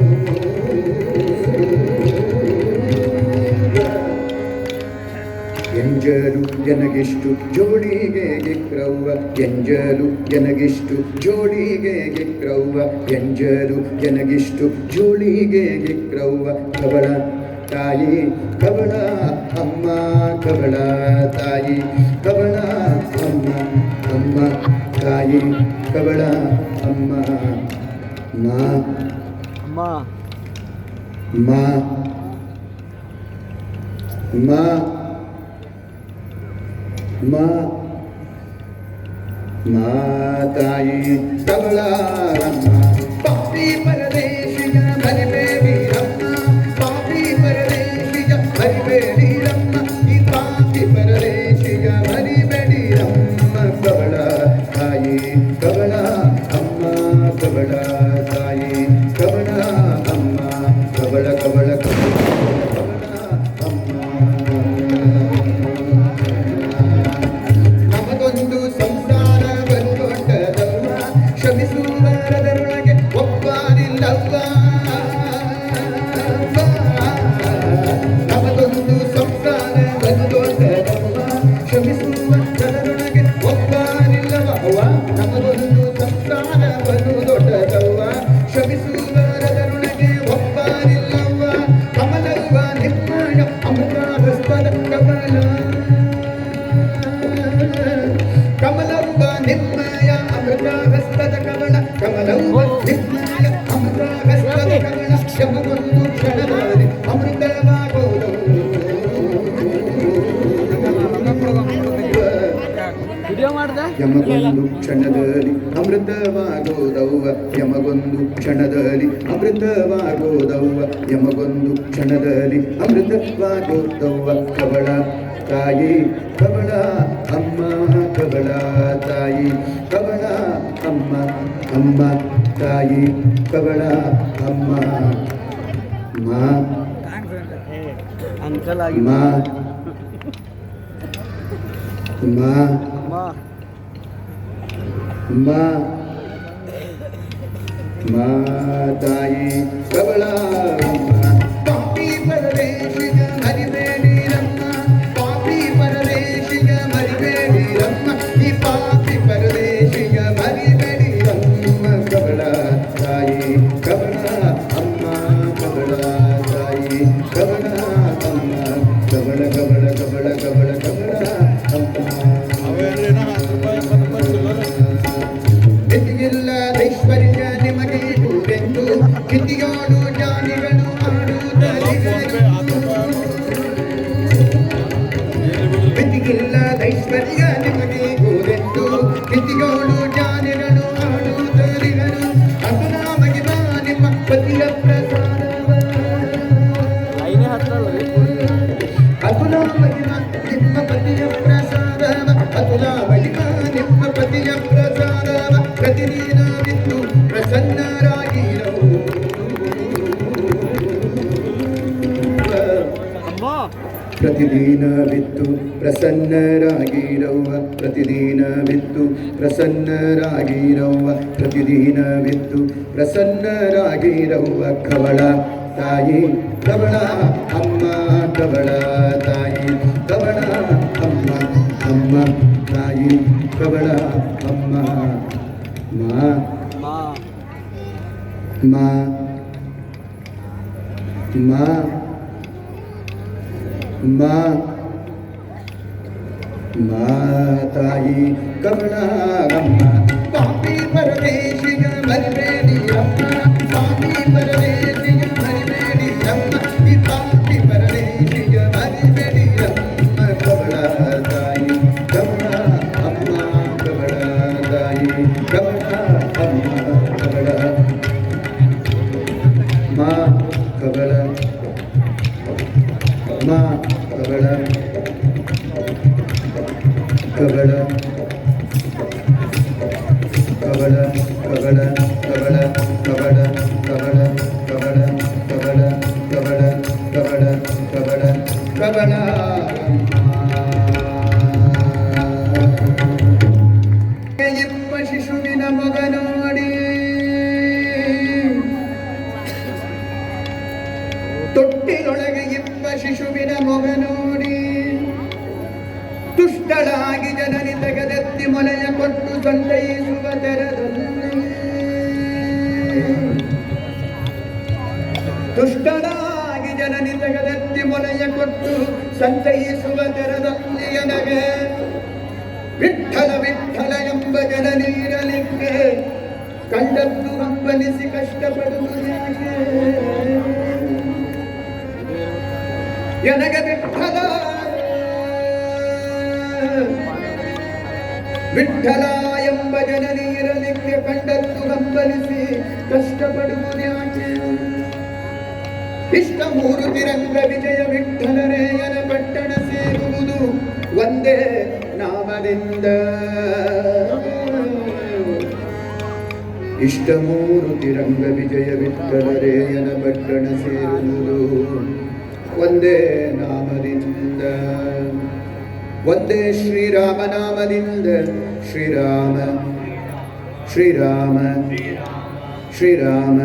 S1: ಎಂಜಲು ನನಗಿಷ್ಟು ಜೋಡಿಗೆ ಗಿಗ್ರವ್ವ, ಎಂಜಲು ನನಗಿಷ್ಟು ಜೋಡಿಗೆ ಗಿಗ್ರವ್ವ, ಎಂಜಲು ನನಗಿಷ್ಟು ಜೋಡಿಗೆ ಗಿಗ್ರವ್ವ. ಕಬಳ ತಾಯಿ ಕಬಳ ಅಮ್ಮ, ಕಬಳ ತಾಯಿ ಕಬಳ ಅಮ್ಮ, ಅಮ್ಮ ತಾಯಿ ಕಬಳ ಅಮ್ಮ. ಮಾ ಮಾ ಮಾ ಮಾ ಮಾತಾಯಿ ಕಮಲಾರಮ್ಮ ಪಾಪಿ ಪರದೇಶಿಯ ಮರಿಬೇಡಿರಮ್ಮ ಪಾಪಿ ಪರದೇಶಿಯ ಮರಿಬೇಡಿರಮ್ಮ ಈ ಪಾಪಿ ಪರದೇಶಿಯ ಮರಿಬೇಡಿರಮ್ಮ ಕಮಲ ತಾಯಿ ಕಮಲ ಅಮ್ಮ ಕಮಲ ತಾಯಿ ಕಮಲ ಅಮ್ಮ ಕಮಲ ಕಮಲ ಕಮಲ ಯಮಗೊಂದು ಕ್ಷಣದಲ್ಲಿ ಅಮೃತವಾಗೋದವ್ವ ಯಮಗೊಂದು ಕ್ಷಣದಲ್ಲಿ ಅಮೃತವಾಗೋದವ್ವ ಯಮಗೊಂದು ಕ್ಷಣದಲ್ಲಿ ಅಮೃತವಾಗೋದವ್ವ ಕವಳ ತಾಯಿ ಕವಳ ಅಮ್ಮ ಕವಳ ತಾಯಿ ಕವಳ ಅಮ್ಮ ಅಮ್ಮ ತಾಯಿ ಕವಳ ಅಮ್ಮ ಮಾ ಮಾ ಮಾ ಮಾ ಮಾತಾಯಿ ಕವಳ ಪಾಪಿ ಪರದೇಶಿಯ ಮರಿಬೇಡಿರಮ್ಮ ಪಾಪಿ ಪರದೇಶಿಯ ಮರಿಬೇಡಿರಮ್ಮ ಈ ಪಾಪಿ ಪರದೇಶಿಯ ಮರಿಬೇಡಿರಮ್ಮ ಕವಳ ತಾಯಿ ಕವಳ ಅಮ್ಮ ಕವಳ ತಾಯಿ ಕವಳ ಅಮ್ಮ ಕವಳ ಕವಳ ಕವಳ ಕವಳ ಕವಳ ಅಮ್ಮ ಐಶ್ವರ್ಯ ನಿಮಗೆ ಕೂರೆಂದು ಕಿತಿಯೋಡು ಜಾನಿಗಳು ಮಿತಿಗಿಲ್ಲದ ಐಶ್ವರ್ಯ ನಿಮಗೆ ಕೂರೆಂದು ಕಿತಿಯೋಡು ಜಾನಿಗಳು ಆಡುತ್ತಲಿಗರು ಅಸುನ ಮಹಿಮಾ ನಿಮ್ಮ ಪತಿಯ ಪ್ರಸಾದವ ಅಸುನ ಮಹಿಮಾ ನಿಮ್ಮ ಪತಿಯ ಪ್ರಸಾದವ ಅಸುನ ಮಹಿಮಾ ನಿಮ್ಮ ಪತಿಯ ಪ್ರಸಾದವ ಪ್ರತಿದಿನ ಪ್ರಸನ್ನರಾಗಿರವು ಪ್ರತಿದಿನವಿತ್ತು ಪ್ರಸನ್ನರಾಗಿರವ್ವ ಪ್ರತಿದಿನವಿತ್ತು ಪ್ರಸನ್ನರಾಗಿರವ್ವ ಪ್ರತಿದಿನವಿತ್ತು ಪ್ರಸನ್ನರಾಗಿರವ್ವ ಕವಳ ತಾಯಿ ಕವಳ ಅಮ್ಮ ಕವಳ ತಾಯಿ ಕವಳ ಅಮ್ಮ ಅಮ್ಮ ತಾಯಿ ಕವಳ ಅಮ್ಮ ಮಾ ಮಾ ಮಾ ಮಾ ಮಾತಾಯಿ ಕಮಲಮ್ಮ ಪಾಪಿ ಪರದೇಶಿಯ ಮರಿಬೇಡಿರಮ್ಮ ಪಾಪಿ ಪರದೇಶಿಯ ಮರಿಬೇಡಿರಮ್ಮ ಈ ಪಾಪಿ ಪರದೇಶಿಯ ಮರಿಬೇಡಿರಮ್ಮ ಕಮಲ ತಾಯಿ ಕಮಲ ಅಮ್ಮ ಕಮಲ ತಾಯಿ ಕಮಲ ಅಮ್ಮ ಕಮಲ ಮಾ ಕಮಲ ಮಾ ಕಮಲ ಕವಳ ಕವಳ ಕವಳ ಕವಳ ಕವಳ ಕವಳ ಕವಳ ಕವಳ ಕವಳ ಕವಳ ಕವಳ ಕವಳ ಇಪ್ಪ ಶಿಶುವಿನ ಮಗ ನೋಡಿ ತೊಟ್ಟಿಲೊಳಗೆ ಇಪ್ಪ ಶಿಶುವಿನ ಮಗ ನೋಡಿ ತುಷ್ಟಳಾಗಿ ಜನನಿ ತೆಗೆದೆತ್ತಿ ಮೊಲೆಯ ಕೊಟ್ಟು ಸಂತೈಸುವ ತೆರದಲ್ಲಿ ತುಷ್ಟಳಾಗಿ ಜನನಿ ತೆಗೆದೆತ್ತಿ ಮೊಲೆಯ ಕೊಟ್ಟು ಸಂತೈಸುವ ತೆರದಲ್ಲಿ ನನಗೆ ವಿಠ್ಠಲ ವಿಠ್ಠಲ ಎಂಬ ಜನನೀರಲಿಕ್ಕೆ ಕಂಡದ್ದು ಹಂಬಲಿಸಿ ಕಷ್ಟಪಡುವುದು ಯಾಕೆ ನನಗೆ ವಿಠ್ಠಲ ವಿಠ್ಠಲ ಎಂಬ ಜನನಿರಲಿಕ್ಕೆ ಕಂಡದ್ದು ಹಂಬಲಿಸಿ ಕಷ್ಟಪಡುವುದ್ಯಾಕೆ ಇಷ್ಟ ಮೂರುತಿ ರಂಗ ವಿಜಯ ವಿಠ್ಠಲರೇಯನ ಪಟ್ಟಣ ಸೇರುವುದು ಒಂದೇ ನಾಮದಿಂದ ಇಷ್ಟ ಮೂರುತಿ ರಂಗ ವಿಜಯ ವಿಠ್ಠಲರೇಯನ ಪಟ್ಟಣ ಸೇರುವುದು ಒಂದೇ ನಾಮದಿಂದ ಒಂದೇ ಶ್ರೀರಾಮ ನಾಮದಿಂದ ಶ್ರೀರಾಮ ಶ್ರೀರಾಮ ಶ್ರೀರಾಮ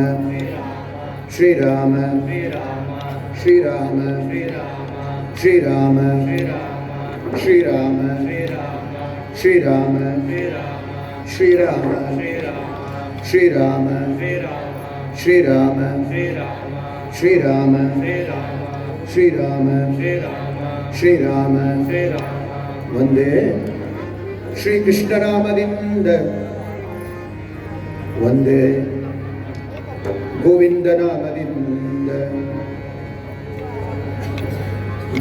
S1: ಶ್ರೀರಾಮ ಶ್ರೀರಾಮ ಶ್ರೀರಾಮ ಶ್ರೀರಾಮ ಶ್ರೀರಾಮ ಶ್ರೀರಾಮ ಶ್ರೀರಾಮ ಶ್ರೀರಾಮ ಶ್ರೀರಾಮ ಶ್ರೀರಾಮ ಶ್ರೀರಾಮ ಒಂದೇ ಶ್ರೀಕೃಷ್ಣರಾಮದಿಂದ ಒಂದೇ ಗೋವಿಂದ ನಾಮದಿಂದ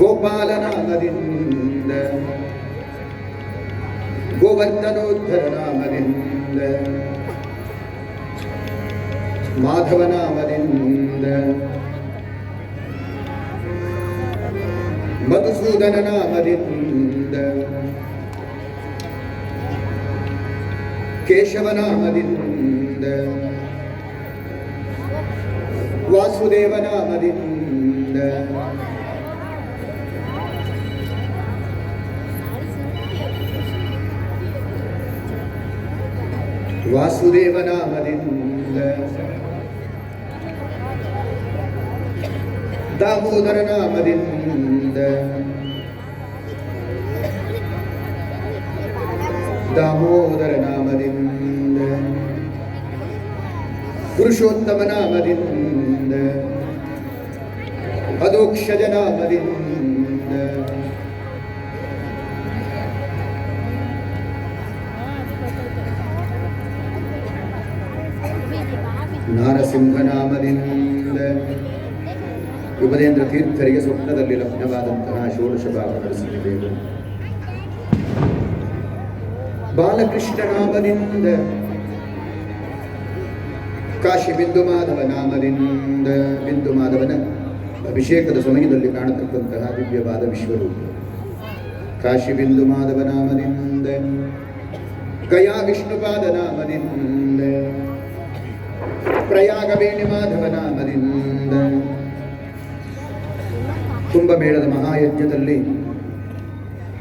S1: ಗೋಪಾಲ ನಾಮದಿಂದ ಗೋವರ್ಧನೋದ್ಧರ ನಾಮದಿಂದ ಮಾಧವ ನಾಮದಿಂದ ಮಧುಸೂದನ ನಾಮದಿಂದ ಕೇಶವ ನಾಮದಿಂದ ವಾಸುದೇವ ನಾಮದಿಂದ ವಾಸುದೇವ ನಾಮದಿಂದ ದಾಮೋದರ ನಾಮದಿಂದ ದಾಮೋದರ ನಾಮದಿಂದ ಪುರುಷೋತ್ತಮ ನಾಮದಿಂದ ಅಧೋಕ್ಷಜ ನಾಮದಿಂದ ನಾರಸಿಂಹ ನಾಮದಿಂದ ವಿಮಲೇಂದ್ರ ತೀರ್ಥರಿಗೆ ಸ್ವಪ್ನದಲ್ಲಿ ಲಭ್ಯವಾದಂತಹ ಷೋಡಶ ಭಾವ ನರಸಿಂಹದೇವರು ಬಾಲಕೃಷ್ಣ ನಾಮದಿಂದ ಕಾಶಿ ಬಿಂದು ಮಾಧವ ನಾಮದಿಂದ ಬಿಂದು ಮಾಧವನ ಅಭಿಷೇಕದ ಸಮಯದಲ್ಲಿ ಕಾಣತಕ್ಕಂತಹ ದಿವ್ಯವಾದ ವಿಶ್ವರೂಪ ಕಾಶಿ ಬಿಂದು ಮಾಧವ ನಾಮದಿಂದ ಗಯಾ ವಿಷ್ಣುಪಾದ ನಾಮದಿಂದ ಪ್ರಯಾಗ ವೇಣಿ ಮಾಧವ ನಾಮದಿಂದ ಕುಂಭಮೇಳದ ಮಹಾಯಜ್ಞದಲ್ಲಿ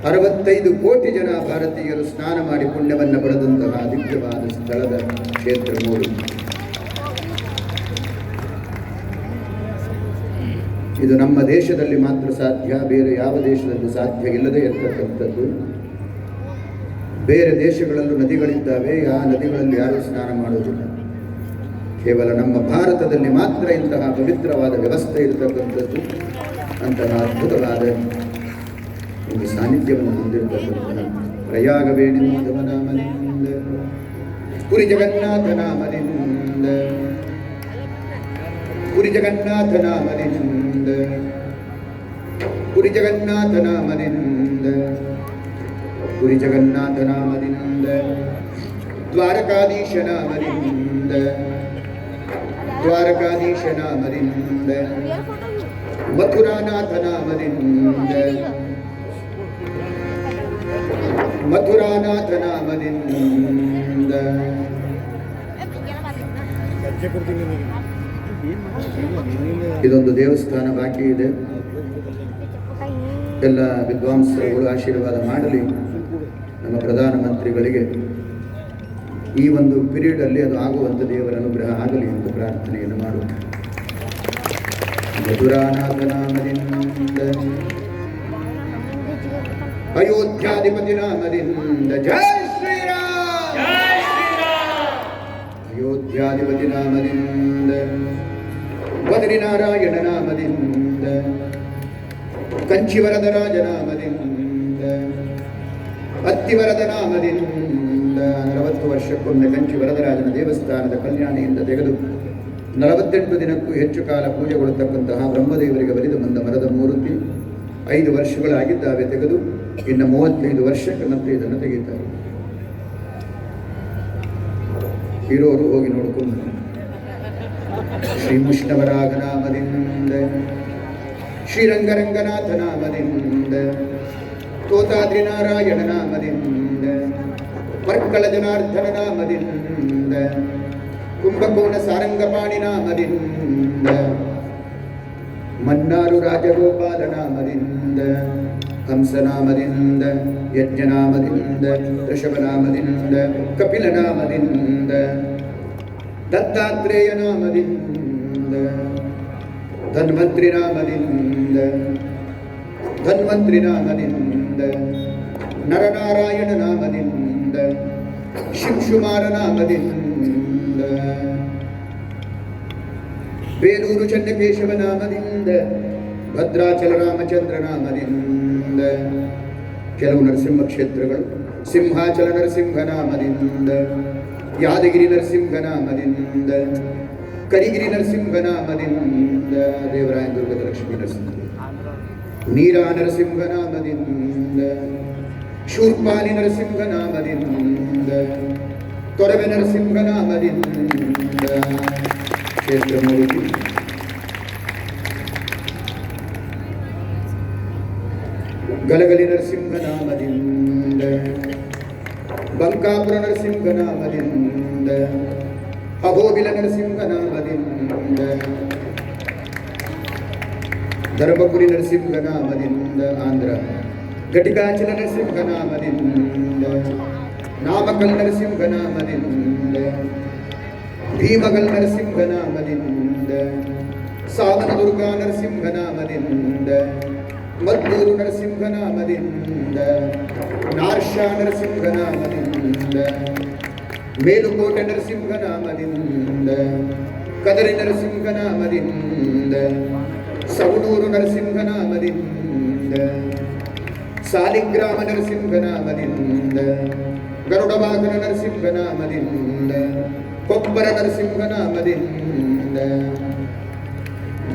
S1: 65 ಕೋಟಿ ಜನ ಭಾರತೀಯರು ಸ್ನಾನ ಮಾಡಿ ಪುಣ್ಯವನ್ನು ಪಡೆದಂತಹ ದಿವ್ಯವಾದ ಸ್ಥಳದ ಕ್ಷೇತ್ರ ಮೂರು. ಇದು ನಮ್ಮ ದೇಶದಲ್ಲಿ ಮಾತ್ರ ಸಾಧ್ಯ, ಬೇರೆ ಯಾವ ದೇಶದಲ್ಲೂ ಸಾಧ್ಯ ಇಲ್ಲದೆ ಇರತಕ್ಕಂಥದ್ದು. ಬೇರೆ ದೇಶಗಳಲ್ಲೂ ನದಿಗಳಿದ್ದಾವೆ, ಆ ನದಿಗಳಲ್ಲಿ ಯಾರೂ ಸ್ನಾನ ಮಾಡುವುದಿಲ್ಲ. ಕೇವಲ ನಮ್ಮ ಭಾರತದಲ್ಲಿ ಮಾತ್ರ ಇಂತಹ ಪವಿತ್ರವಾದ ವ್ಯವಸ್ಥೆ ಇರತಕ್ಕಂಥದ್ದು. ಅಂತಹ ಅದ್ಭುತವಾದ ಒಂದು ಸಾನ್ನಿಧ್ಯವನ್ನು ಹೊಂದಿರತಕ್ಕಂತಹ ಪ್ರಯಾಗ ವೇಣಿ ಮಾಧವ ನಾಮದಿಂದ ಪುರಿ ಜಗನ್ನಾಥ ನಾಮದಿಂದ ಪುರಿ ಜಗನ್ನಾಥ ನಾಮದಿಂದ ಪುರಿ ಜಗನ್ನಾಥ ನಾಮದಿಂದ ಪುರಿ ಜಗನ್ನಾಥ ನಾಮದಿಂದ ದ್ವಾರಕಾಧೀಶ ನಾಮದಿಂದ ದ್ವಾರಕಾಧೀಶ ನಾಮದಿಂದ ಮಥುರಾನಾಥ ನಾಮದಿಂದ ಮಥುರಾನಾಥ ನಾಮದಿಂದ ಇದೊಂದು ದೇವಸ್ಥಾನ ಬಾಕಿ ಇದೆ. ಎಲ್ಲ ವಿದ್ವಾಂಸರುಗಳು ಆಶೀರ್ವಾದ ಮಾಡಲಿ. ನಮ್ಮ ಪ್ರಧಾನಮಂತ್ರಿಗಳಿಗೆ ಈ ಒಂದು ಪೀರಿಯಡ್ ಅಲ್ಲಿ ಅದು ಆಗುವಂಥ ದೇವರ ಅನುಗ್ರಹ ಆಗಲಿ ಎಂದು ಪ್ರಾರ್ಥನೆಯನ್ನು ಮಾಡುವ. ಮಧುರಾನಾಥ ನಾಮದಿಂದ ಅಯೋಧ್ಯಾಧಿಪತಿ ನಾಮದಿಂದ ಜೈ ಶ್ರೀರಾಮ್ ಅಯೋಧ್ಯಾಧಿಪತಿ ನಾಮದಿಂದ ಬದರಿನಾರಾಯಣ ನಾಮದಿಂದ ಕಂಚಿವರದರಾಜ ನಾಮದಿಂದ ಅತ್ತಿವರದ ನಾಮದಿಂದ 40 ವರ್ಷಕ್ಕೊಮ್ಮೆ ಕಂಚಿ ವರದರಾಜನ ದೇವಸ್ಥಾನದ ಕಲ್ಯಾಣಿಯಿಂದ ತೆಗೆದು 48 ದಿನಕ್ಕೂ ಹೆಚ್ಚು ಕಾಲ ಪೂಜೆಗೊಳ್ಳತಕ್ಕಂತಹ ಬ್ರಹ್ಮದೇವರಿಗೆ ಬಲಿದ ಬಂದ ಮರದ ಮೂರ್ತಿ 5 ವರ್ಷಗಳಾಗಿದ್ದಾವೆ ತೆಗೆದು. ಇನ್ನು 35 ವರ್ಷಕ್ಕೆ ಮತ್ತೆ ಇದನ್ನು ತೆಗೆಯುತ್ತಾರೆ. ಇರೋರು ಹೋಗಿ ನೋಡ್ಕೊಂಡು ಶ್ರೀಮುಷ್ಣವರಾಗ ನಾಮದಿಂದ, ಶ್ರೀರಂಗರಂಗನಾಥ ನಾಮದಿಂದ, ತೋತಾದ್ರಿ ನಾರಾಯಣ ನಾಮದಿಂದ, ಮರ್ಕಳ ಜನಾರ್ದನ ನಾಮದಿಂದ, ಕುಂಭಕೋಣ ಸಾರಂಗಪಾಣಿ ನಾಮದಿಂದ, ಮನ್ನಾರು ರಾಜಗೋಪಾಲ ನಾಮದಿಂದ, ಹಂಸನಾಮದಿಂದ, ಯಜ್ಞನಾಮದಿಂದ, ಋಷಭನಾಮದಿಂದ, ಕಪಿಲನಾಮದಿಂದ, ದತ್ತಾತ್ರೇಯ ನಾಮದಿಂದ, ಧನ್ವಂತ್ರಿ ನಾಮದಿಂದ, ಧನ್ವಂತ್ರಿ ನಾಮದಿಂದ, ನರನಾರಾಯಣ ನಾಮದಿಂದ, ಶಿಂಶುಮಾರ ನಾಮದಿಂದ, ಬೇಲೂರು ಚನ್ನಕೇಶವ ನಾಮದಿಂದ, ಭದ್ರಾಚಲ ರಾಮಚಂದ್ರ ನಾಮದಿಂದ, ಕೆಲವು ನರಸಿಂಹ ಕ್ಷೇತ್ರಗಳು ಸಿಂಹಾಚಲ ನರಸಿಂಹ ನಾಮದಿಂದ, ಯಾದಗಿರಿ ನರಸಿಂಹ ನಾಮದಿಂದ, ಕರಿಗಿರಿ ನರಸಿಂಹ ನಾಮದಿಂದ, ದೇವರಾಯ ದುರ್ಗದ ಲಕ್ಷ್ಮೀ ನರಸಿಂಹ, ನೀರಾ ನರಸಿಂಹ ನಾಮದಿಂದ, ಶೂರ್ಪಾಲಿ ನರಸಿಂಹ ನಾಮದಿಂದ, ತೊರವೆ ನರಸಿಂಹ ನಾಮದಿಂದ, ಕ್ಷೇತ್ರಮೂರ್ತಿ ಗಲಗಲಿ ನರಸಿಂಹ ನಾಮದಿಂದ, ಬಂಕಾಪುರ ನರಸಿಂಹ ನಾಮದಿಂದ, ಅಹೋಬಿಲ ನರಸಿಂಹ ನಾಮದಿಂದ, ಧರ್ಮಪುರಿ ನರಸಿಂಹ ನಾಮದಿಂದ, ಆಂಧ್ರ ಘಟಿಕಾಚಲ ನರಸಿಂಹ ನಾಮದಿಂದ, ನಾಮಕಲ್ ನರಸಿಂಹ ನಾಮದಿಂದ, ಭೀಮಗಲ್ ನರಸಿಂಹ ನಾಮದಿಂದ, ಸಾಧನ ದುರ್ಗಾ ನರಸಿಂಹ ನಾಮದಿಂದ, ಮದ್ದೂರು ನರಸಿಂಹ ನಾಮದಿಂದ, ನಾರ್ಷಾ ನರಸಿಂಹ ನಾಮದಿಂದ, ಮೇಲುಕೋಟೆ ನರಸಿಂಹ ನಾಮದಿಂದ, ಕದರಿ ನರಸಿಂಹ ನಾಮದಿಂದ, ಸವಣೂರು ನರಸಿಂಹ ನಾಮದಿಂದ, ಸಾಲಿಗ್ರಾಮ ನರಸಿಂಹ ನಾಮದಿಂದ, ಗರುಡವಾಹನ ನರಸಿಂಹ ನಾಮದಿಂದ, ಕೊಪ್ಪರ ನರಸಿಂಹ ನಾಮದಿಂದ,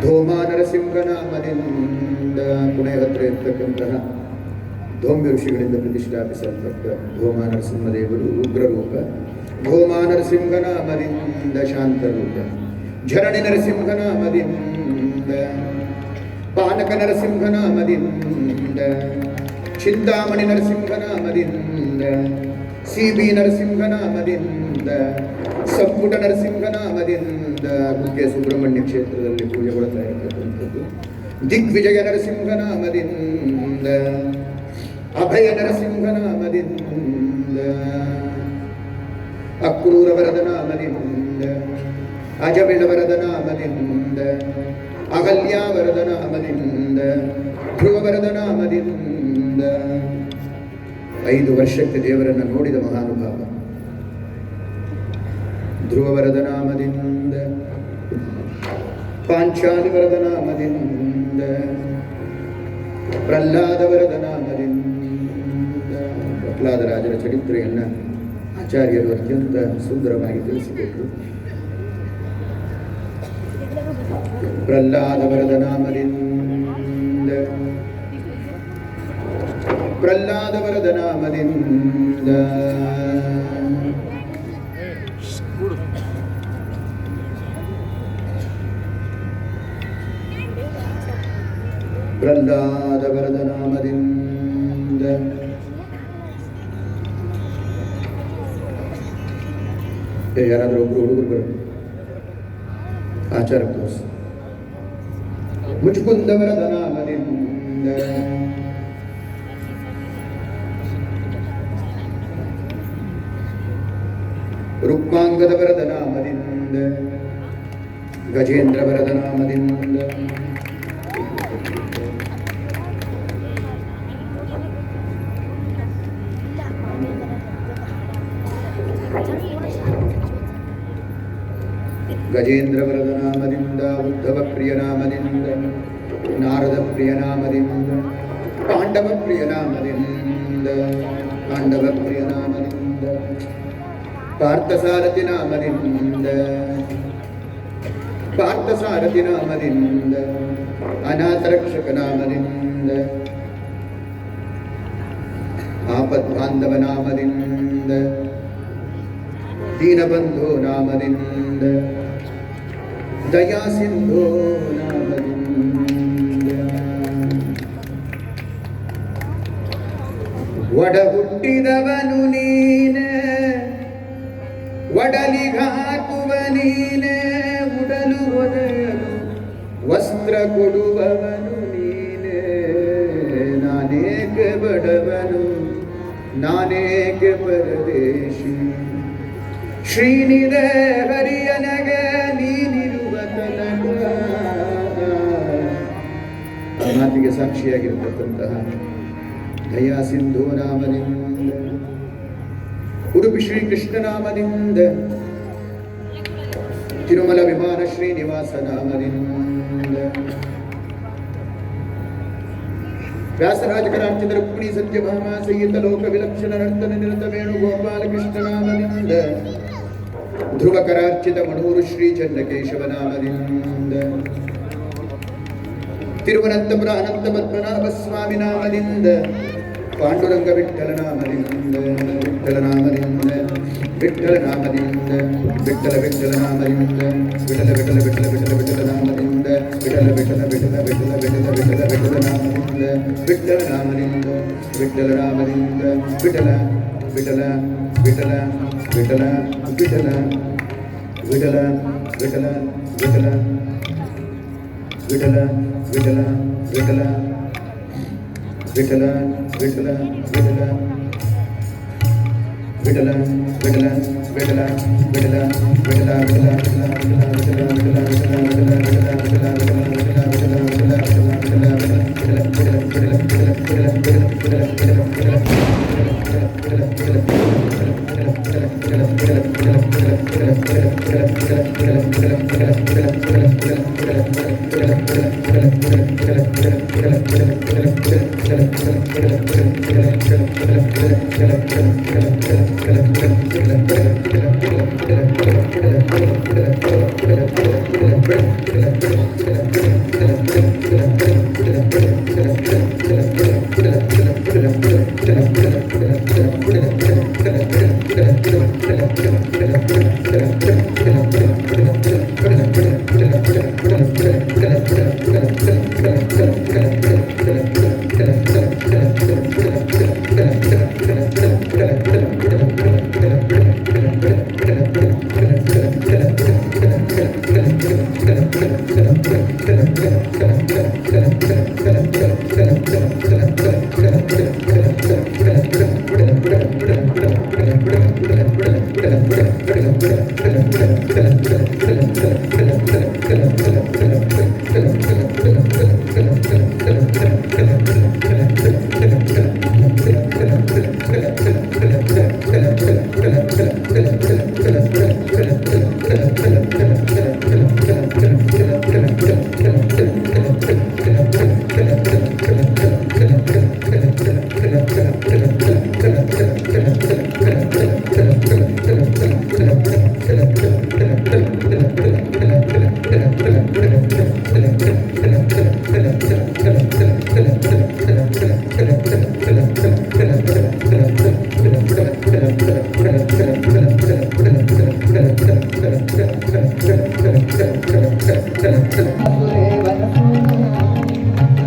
S1: ಧೋಮ ನರಸಿಂಹ ನಾಮದಿಂದ, ಪುಣೆ ಹತ್ರ ಇರ್ತಕ್ಕಂತಹ ಧೋಮ್ಯ ಋಷಿಗಳಿಂದ ಪ್ರತಿಷ್ಠಾಪಿಸಲ್ಪಟ್ಟ ಧೋಮ ನರಸಿಂಹದೇವರು ಉಗ್ರರೂಪ, ಧೋಮ ನರಸಿಂಹ ನಾಮದಿಂದ ಶಾಂತರೂಪ, ಝರಣಿ ನರಸಿಂಹ ನಾಮದಿಂದ, ಪಾನಕ ನರಸಿಂಹ ನಾಮದಿಂದ, ಚಿಂತಾಮಣಿ ನರಸಿಂಹ ನಾಮದಿಂದ, ಸಿಬಿ ನರಸಿಂಹ ನಾಮದಿಂದ, ಸಂಪುಟ ನರಸಿಂಹ ನಾಮದಿಂದ, ಕುಕ್ಕೆ ಸುಬ್ರಹ್ಮಣ್ಯ ಕ್ಷೇತ್ರದಲ್ಲಿ ಪೂಜೆಗೊಳ್ತಾ ಇರತಕ್ಕಂಥದ್ದು, ದಿಗ್ವಿಜಯ ನರಸಿಂಹ ನಾಮದಿಂದ, ಅಭಯ ನರಸಿಂಹ ನಾಮದಿಂದ, ಅಕ್ರೂರ ವರದ ನಾಮದಿಂದ, ಅಜಮಿಳ ವರದ ನಾಮದಿಂದ, ಅಹಲ್ಯ ವರದ ನಾಮದಿಂದ, ಧ್ರುವ ವರದ ನಾಮದಿಂದ, 5 ವರ್ಷಕ್ಕೆ ದೇವರನ್ನು ನೋಡಿದ ಮಹಾನುಭಾವ, ಧ್ರುವ ವರದ ನಾಮದಿಂದ, ಪಾಂಚಾಲಿ ವರದ ನಾಮದಿಂದ, ಪ್ರಹ್ಲಾದ ವರದ ನಾಮದಿಂದ. ಪ್ರಹ್ಲಾದರಾಜರ ಚರಿತ್ರೆಯನ್ನು ಆಚಾರ್ಯರು ಅತ್ಯಂತ ಸುಂದರವಾಗಿ ತಿಳಿಸಿಕೊಟ್ಟರು. ಪ್ರಹ್ಲಾದ ವರದ ನಾಮದಿಂದ, ಪ್ರಹ್ಲಾದ ವರದ ನಾಮದಿಂದ, ಪ್ರಹ್ಲಾದ ವರದ ನಾಮದಿಂದ, ಯಾರಾದರೂ ಒಬ್ರು ಹುಡುಗರು ಬರೋದು ಆಚಾರಕ್ಕೋಸ್. ಮುಚುಕುಂದ ವರದ ನಾಮದಿಂದ, ರುಕ್ಮಾಂಗದ ವರದ ನಾಮದಿಂದ, ಗಜೇಂದ್ರ ವರದ ನಾಮದಿಂದ, ಗಜೇಂದ್ರ ವರದ ನಾಮದಿಂದ, ಉದ್ಧವ ಪ್ರಿಯ ನಾಮದಿಂದ, ನಾರದ ಪ್ರಿಯ ನಾಮದಿಂದ, ಪಾಂಡವ ಪ್ರಿಯ ನಾಮದಿಂದ, ಪಾಂಡವ ಪ್ರಿಯ ನಾಮದಿಂದ, ಪಾರ್ಥಸಾರಥಿ ನಾಮದಿಂದ, ಪಾರ್ಥಸಾರಥಿ ನಾಮದಿಂದ, ಅನಾಥರಕ್ಷಕ ನಾಮದಿಂದ, ಆಪದ್ಬಾಂಧವ ನಾಮದಿಂದ, ದೀನಬಂಧೋ ನಾಮದಿಂದ ದಯಾ ಸಿಂಧೋ ನಾಮದಿಂದ ಒಡ ಹುಟ್ಟಿದವನು ನೀನೆ ಒಡಲಿಗಾಕುವ ನೀನೆ ಉಡಲು ಒದೆಯಲು ವಸ್ತ್ರ ಕೊಡುವವನು ನೀನೆ ನಾನೇಕೆ ಬಡವನು ನಾನೇಕೆ ಪರದೇಶಿ ಶ್ರೀನಿಧೆ ಹರಿಯನಗೆ ನೀನಿರುವ ತನಕ ಮಾತಿಗೆ ಸಾಕ್ಷಿಯಾಗಿರತಕ್ಕಂತಹ ದಯಾ ಸಿಂಧು ನಾಮದಿಂದ ಉಡುಪಿ ಶ್ರೀಕೃಷ್ಣ ನಾಮದಿಂದ ತಿರುಮಲ ವಿಮಾನ ಶ್ರೀನಿವಾಸ ನಾಮದಿಂದ ವ್ಯಾಸರಾಜಕರಾರ್ಚಿತ ರುಕ್ಮಿಣಿ ಸತ್ಯಭಾಮ ಸಂಗೀತ ಲೋಕ ವಿಲಕ್ಷಣ ನರ್ತನ ನಿರತ ವೇಣುಗೋಪಾಲ ಕೃಷ್ಣ ನಾಮದಿಂದ ಧ್ರುವಕರಾರ್ಚಿತ ಮಣೂರು ಶ್ರೀ ಚನ್ನಕೇಶವ ನಾಮದಿಂದ ತಿರುವನಂತಪುರ ಅನಂತ ಪದ್ಮನಾಭ ಸ್ವಾಮಿ ನಾಮದಿಂದ ಪಾಂಡುರಂಗ ವಿಠ್ಠಲ ನಾಮದಿಂದ ವಿಠ್ಠಲ ನಾಮದಿಂದ ವಿಠ್ಠಲ ನಾಮದಿಂದ ವಿಠ್ಠಲ ವಿಠ್ಠಲ ನಾಮದಿಂದ ವಿಠಲ ವಿಠಲ ವಿಠಲ ವಿಠಲ ವಿಠಲ ನಾಮದಿಂದ ವಿಠಲ ವಿಠಲ ವಿಠಲ ವಿಠಲ ವಿಠಲ ವಿಠಲ ವಿಠಲ ನಾಮದಿಂದ ವಿಠ್ಠಲ ನಾಮದಿಂದ ವಿಠ್ಠಲ ನಾಮದಿಂದ ವಿಠಲ ವಿಠಲ ವಿಠಲ ವಿಠಲ ವಿಠಲ ವಿಠಲ ವಿಠಲ ವಿಠಲ ವಿಠಲ ವಿಠಲ ವಿಠಲ ವಿಠಲ ವಿಠಲ ವಿಠಲ ವಿಠಲ ವಿಠಲ ವಿಠಲ ವಿಠಲ ವಿಠಲ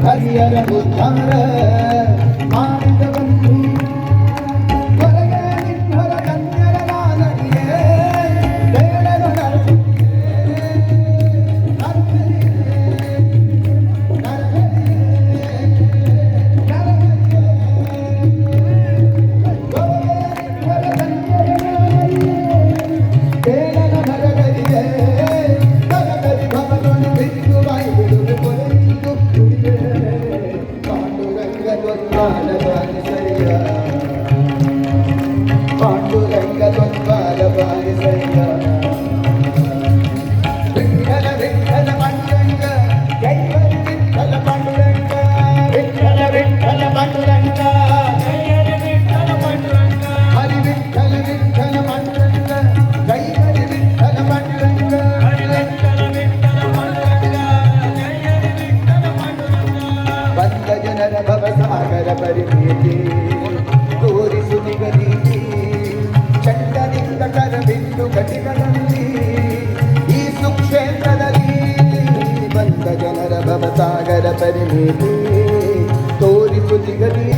S1: ಹರಿಯರ ಉದ್ಧಾರ ಮಾಡಿದವಂತು ಹೊರಗೆ ನಿನ್ನರ ಕನ್ಯರ ನಾನನಿಯೇ ಬೇಡನು ಪಾಂಡುರಂಗ ದ್ವಂದ್ವಾಲ ಬಾರಿಸಯ್ಯ ವಿಠಲ ವಿಠಲ ಪಾಂಡುರಂಗ ಜೈ ಹರಿ ವಿಠಲ ಪಾಂಡುರಂಗ ವಿಠಲ ವಿಠಲ ಪಾಂಡುರಂಗ ಜೈ ಹರಿ ವಿಠಲ ಪಾಂಡುರಂಗ ಹರಿ ವಿಠಲ ವಿಠಲ ಪಾಂಡುರಂಗ ಜೈ ಹರಿ ವಿಠಲ ಪಾಂಡುರಂಗ ಹರಿ ವಿಠಲ ವಿಠಲ ಪಾಂಡುರಂಗ ಜೈ ಹರಿ ವಿಠಲ ಪಾಂಡುರಂಗ ಬಂದ ಜನರ ಭವಸಾಗರ ಪರಿಭೀತಿ ತೋರಿಸು ನಿಗದಿ ಚಂಡದಿ ತೋರಿಸು ದಿಗಲಿ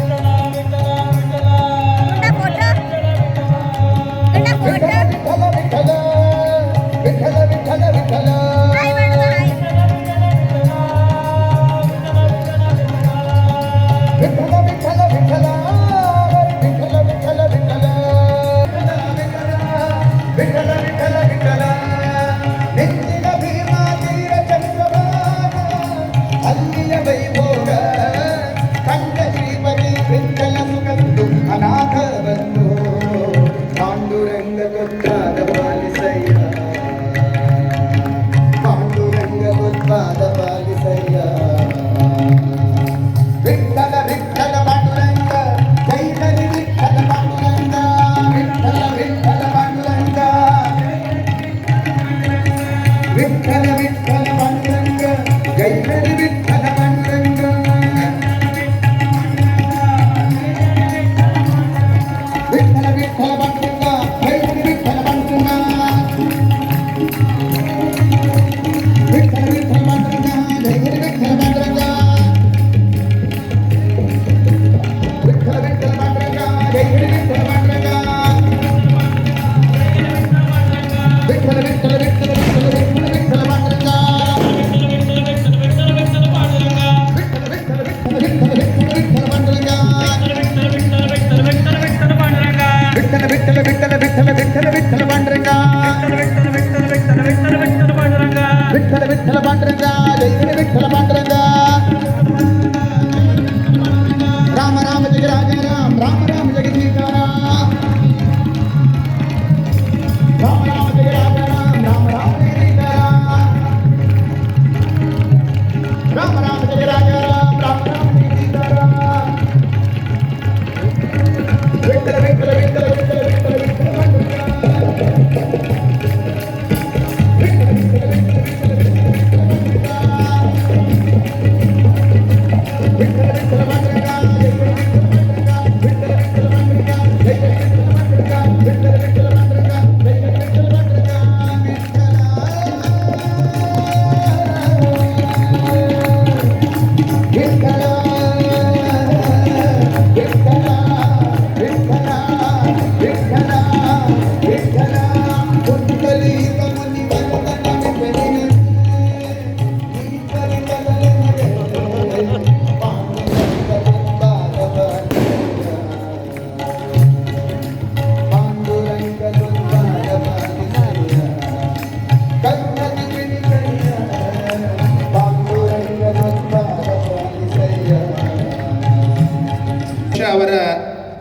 S2: ಅವರ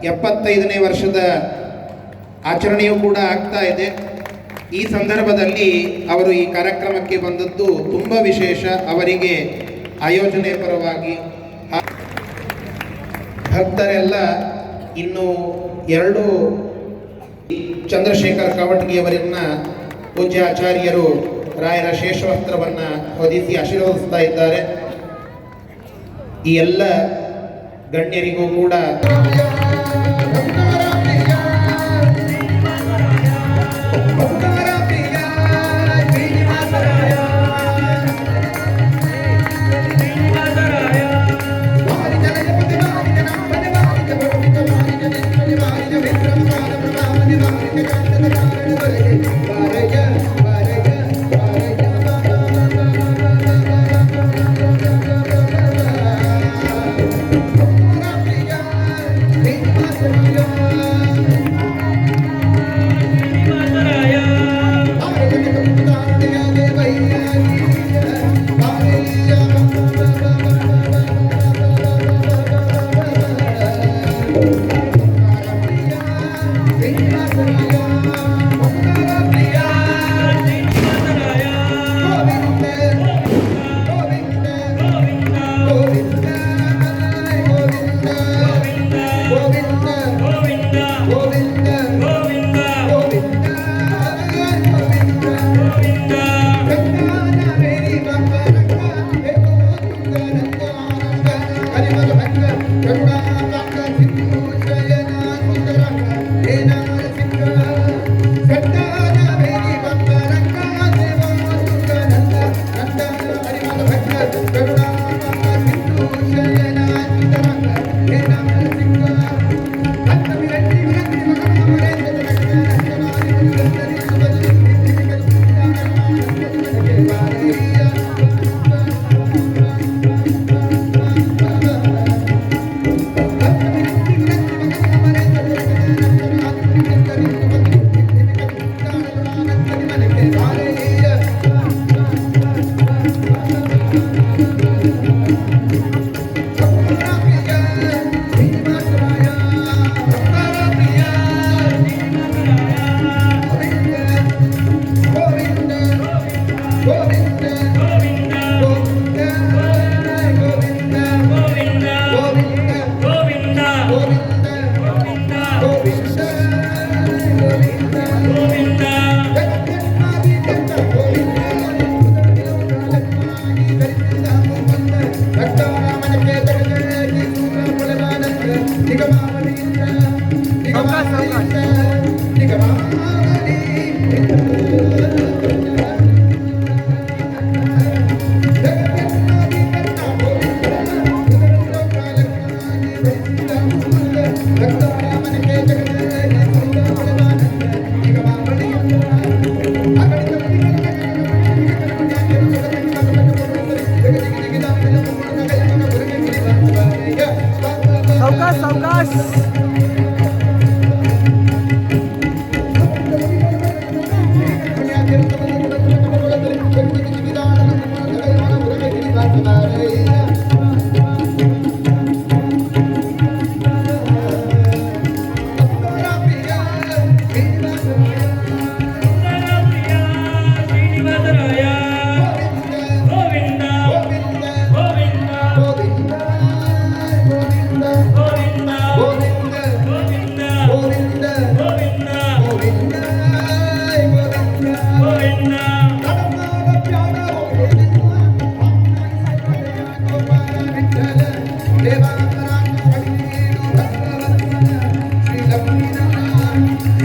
S2: 75ನೇ ವರ್ಷದ ಆಚರಣೆಯೂ ಕೂಡ ಆಗ್ತಾ ಇದೆ. ಈ ಸಂದರ್ಭದಲ್ಲಿ ಅವರು ಈ ಕಾರ್ಯಕ್ರಮಕ್ಕೆ ಬಂದದ್ದು ತುಂಬ ವಿಶೇಷ. ಅವರಿಗೆ ಆಯೋಜನೆ ಪರವಾಗಿ ಭಕ್ತರೆಲ್ಲ ಇನ್ನು 2 ಚಂದ್ರಶೇಖರ್ ಕವಟಗಿಯವರನ್ನ ಪೂಜ್ಯ ಆಚಾರ್ಯರು ರಾಯರ ಶೇಷವಸ್ತ್ರವನ್ನು ಹೊದಿಸಿ ಆಶೀರ್ವದಿಸ್ತಾ ಇದ್ದಾರೆ. ಈ ಎಲ್ಲ ಗಣ್ಯರಿಗೂ ಕೂಡ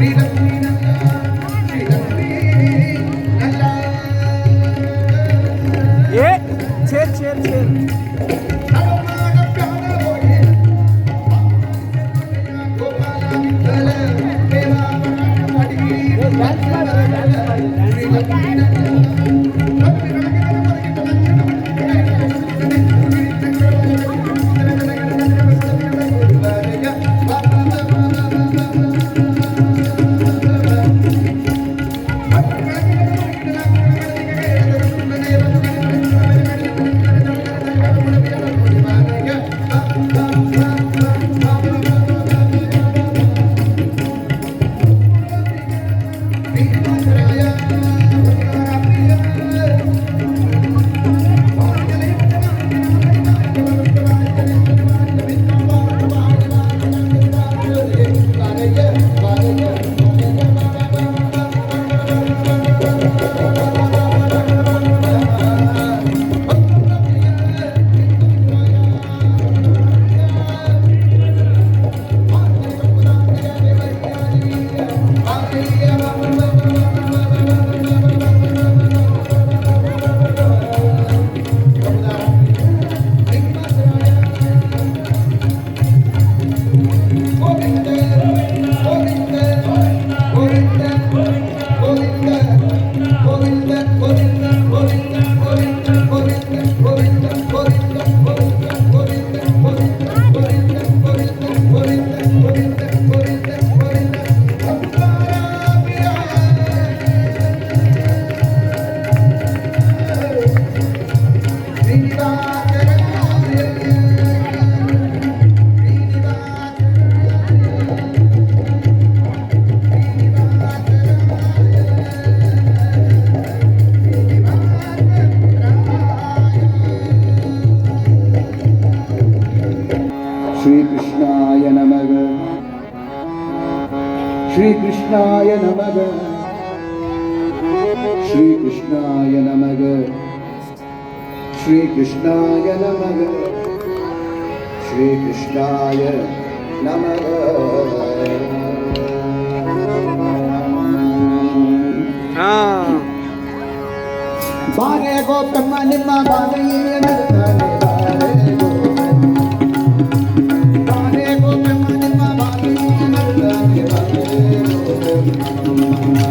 S1: ಶ್ರೀಲಕ್ಷ್ಮೀ ನಂದ ಶ್ರೀಲಕ್ಷ್ಮೀ ನಂದ
S3: ಏ ಚೇರ್ ಚೇರ್ ಚೇರ್
S1: ಅವಮಾನ ಪ್ಯಾರ ಹೋಗಿ ಗೋಪಾಲ ವಿಠಲ ದೇವಾಪರಾಣ ಮಡಿಗಿರಿ ಶ್ರೀಲಕ್ಷ್ಮೀ ನಂದ श्रीकृष्णाय नमः श्रीकृष्णाय नमः श्रीकृष्णाय नमः श्रीकृष्णाय नमः श्रीकृष्णाय नमः बारे गोपम्मा निम्मा बालय्य नर्तने बारे गोपम्मा निम्मा बालय्य नर्तने बारे गोपम्मा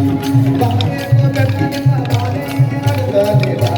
S1: निम्मा बालय्य नर्तने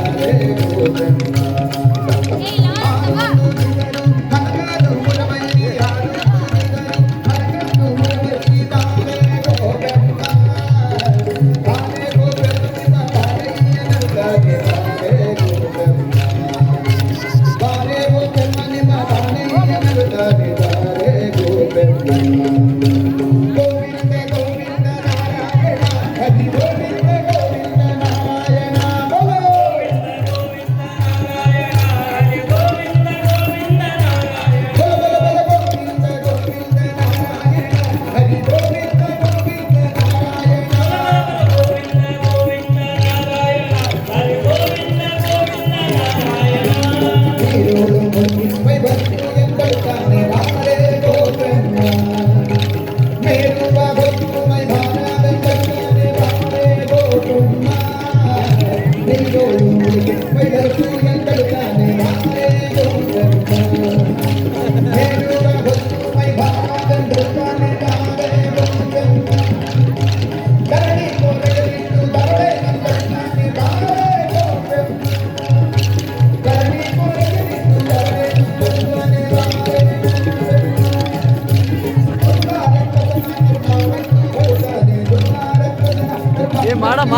S3: ಮಾಡಮ್ಮ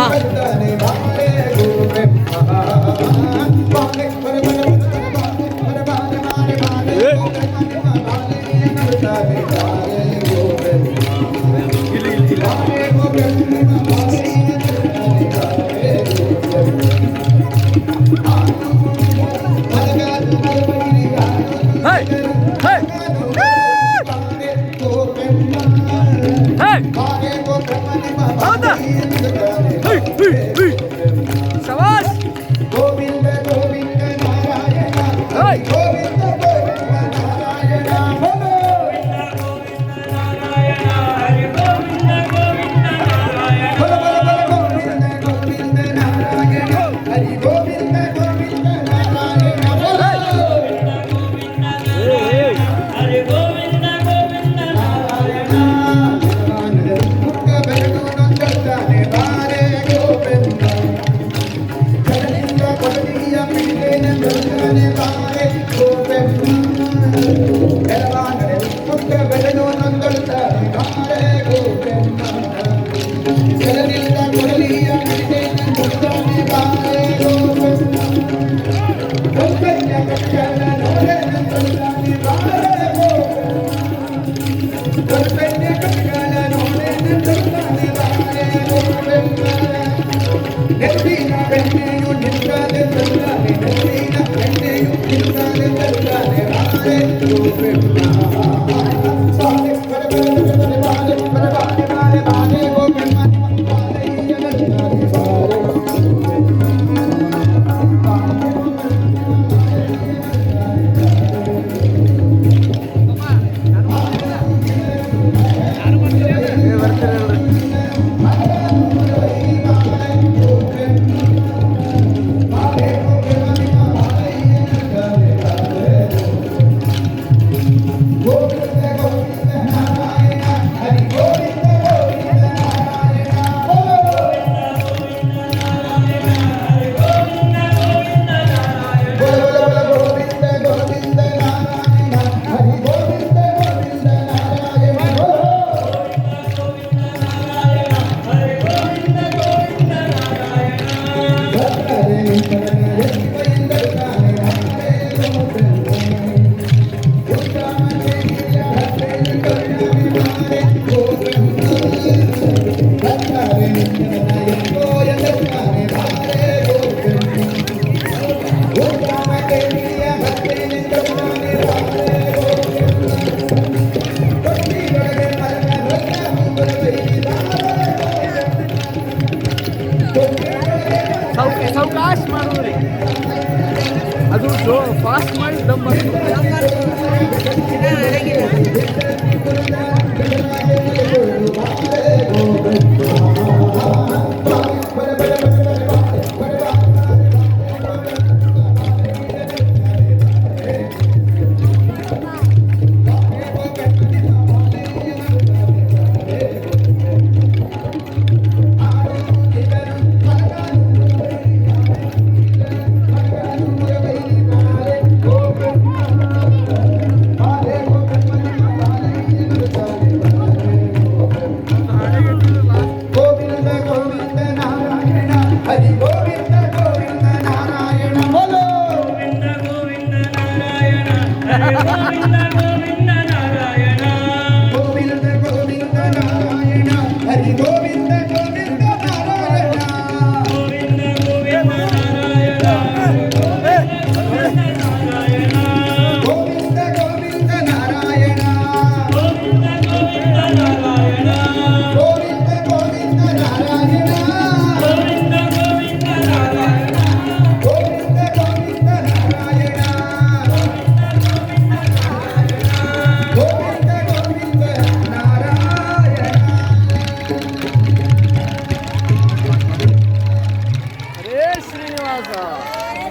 S3: शाबाश
S1: गोविंद गोविंद नारायण गोविंद गोविंद नारायण गोविंद गोविंद नारायण गोविंद गोविंद ಜಲದಿಂದ ಕೊಡಲಿಯ ಗಿರಿಜೇನ ಕೊಡ್ತಾನೆ ಬಾರೆ ಗೋವಿಂದ ಕಲ್ಕನ್ಯ ಕಟ್ಟಲ ನೋಡನ ಕೊಡ್ತಾನೆ ಬಾರೆ ಗೋವಿಂದ ಕಲ್ಕನ್ಯ ಕಟ್ಟಲ ನೋಡನ ಕೊಡ್ತಾನೆ ಬಾರೆ ಗೋವಿಂದ ನೆತ್ತಿನ ಬೆಣ್ಣೆಯು ನಿಂತಾನೆ ತಂದಾನೆ ನೆತ್ತಿನ ಬೆಣ್ಣೆಯು ನಿಂತಾನೆ ತಂದಾನೆ ಬಾರೆ ಗೋವಿಂದ ಬಾರೆ ಬಾರೆ ಬಾರೆ ಬಾರೆ ಬಾರೆ ಬಾರೆ ಗೋವಿಂದ ಬಾರೆಯ ನನ್ನಾಗಿ ಬಾರೆ
S3: ಸಾವಕಾಶ ಮಾಡೋರಿ ಅದು ಫಾಸ್ಟ್ ಮಾಡಿ ದಮ್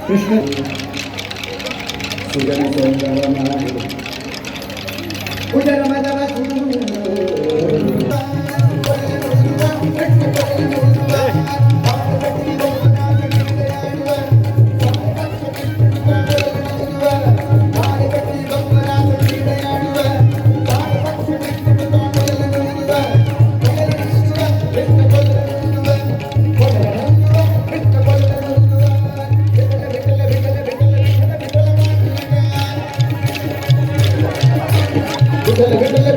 S3: ಕೃಷ್ಣ ಸುಜನ ಸೌಂದರ ಉದರ ಮದವ
S2: ವಿಠಲ ವಿಠಲ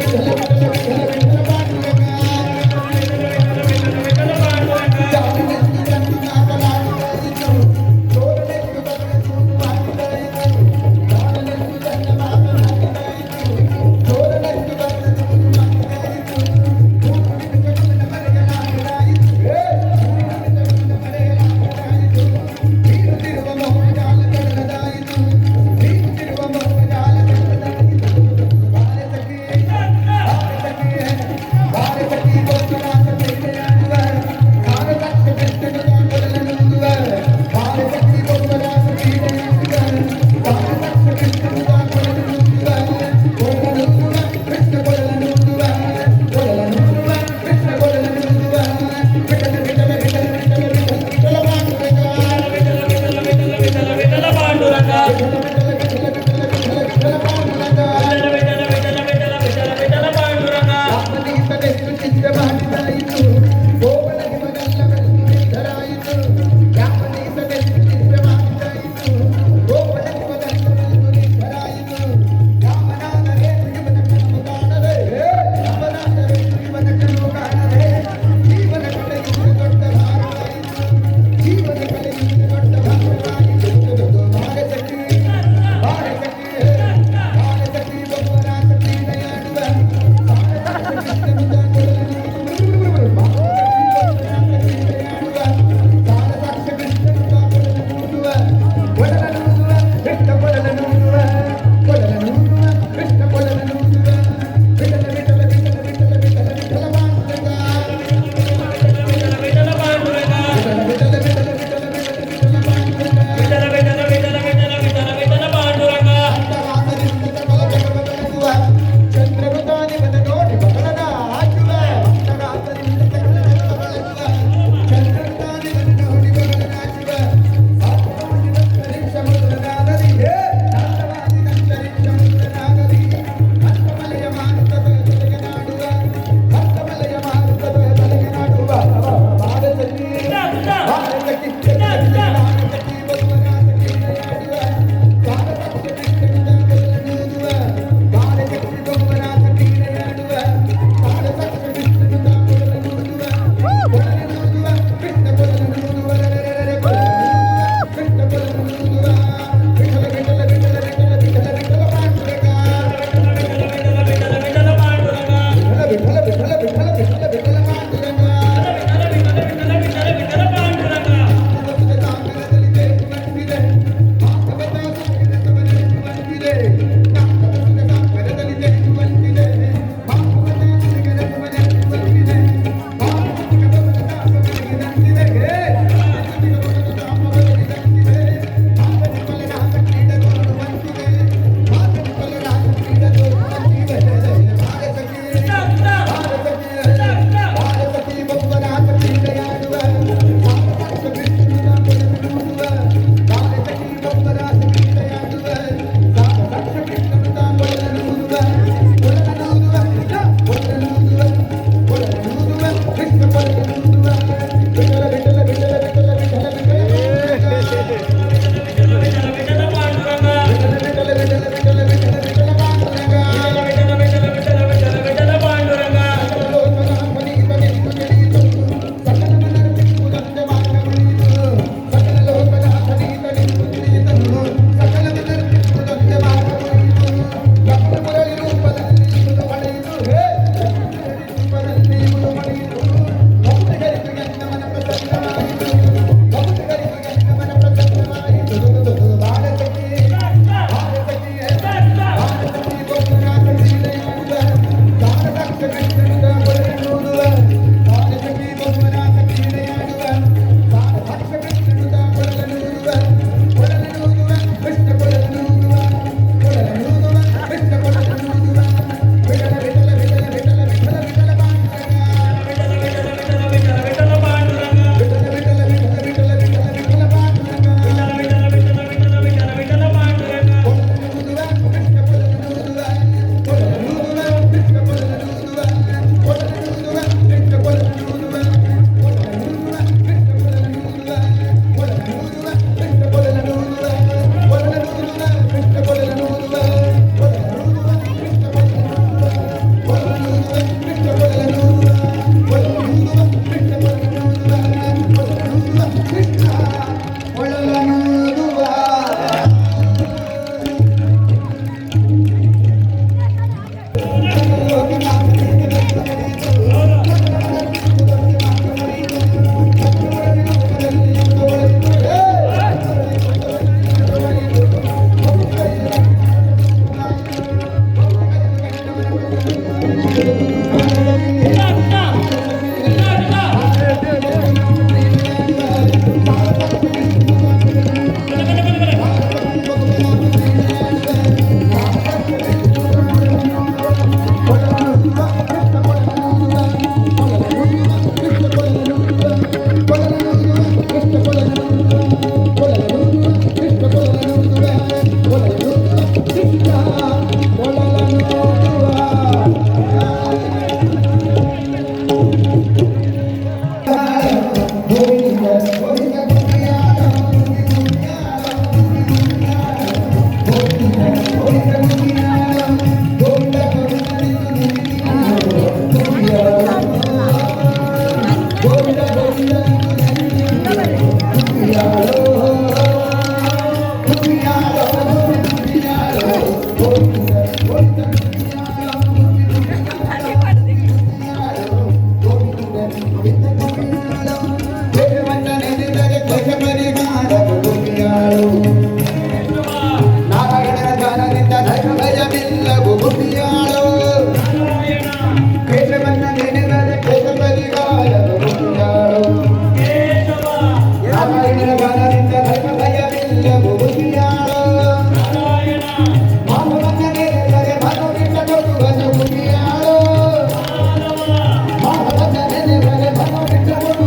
S1: ಮಾಧವನ ನೆನೆದರೆ ಮನ ಬಿಟ್ಟ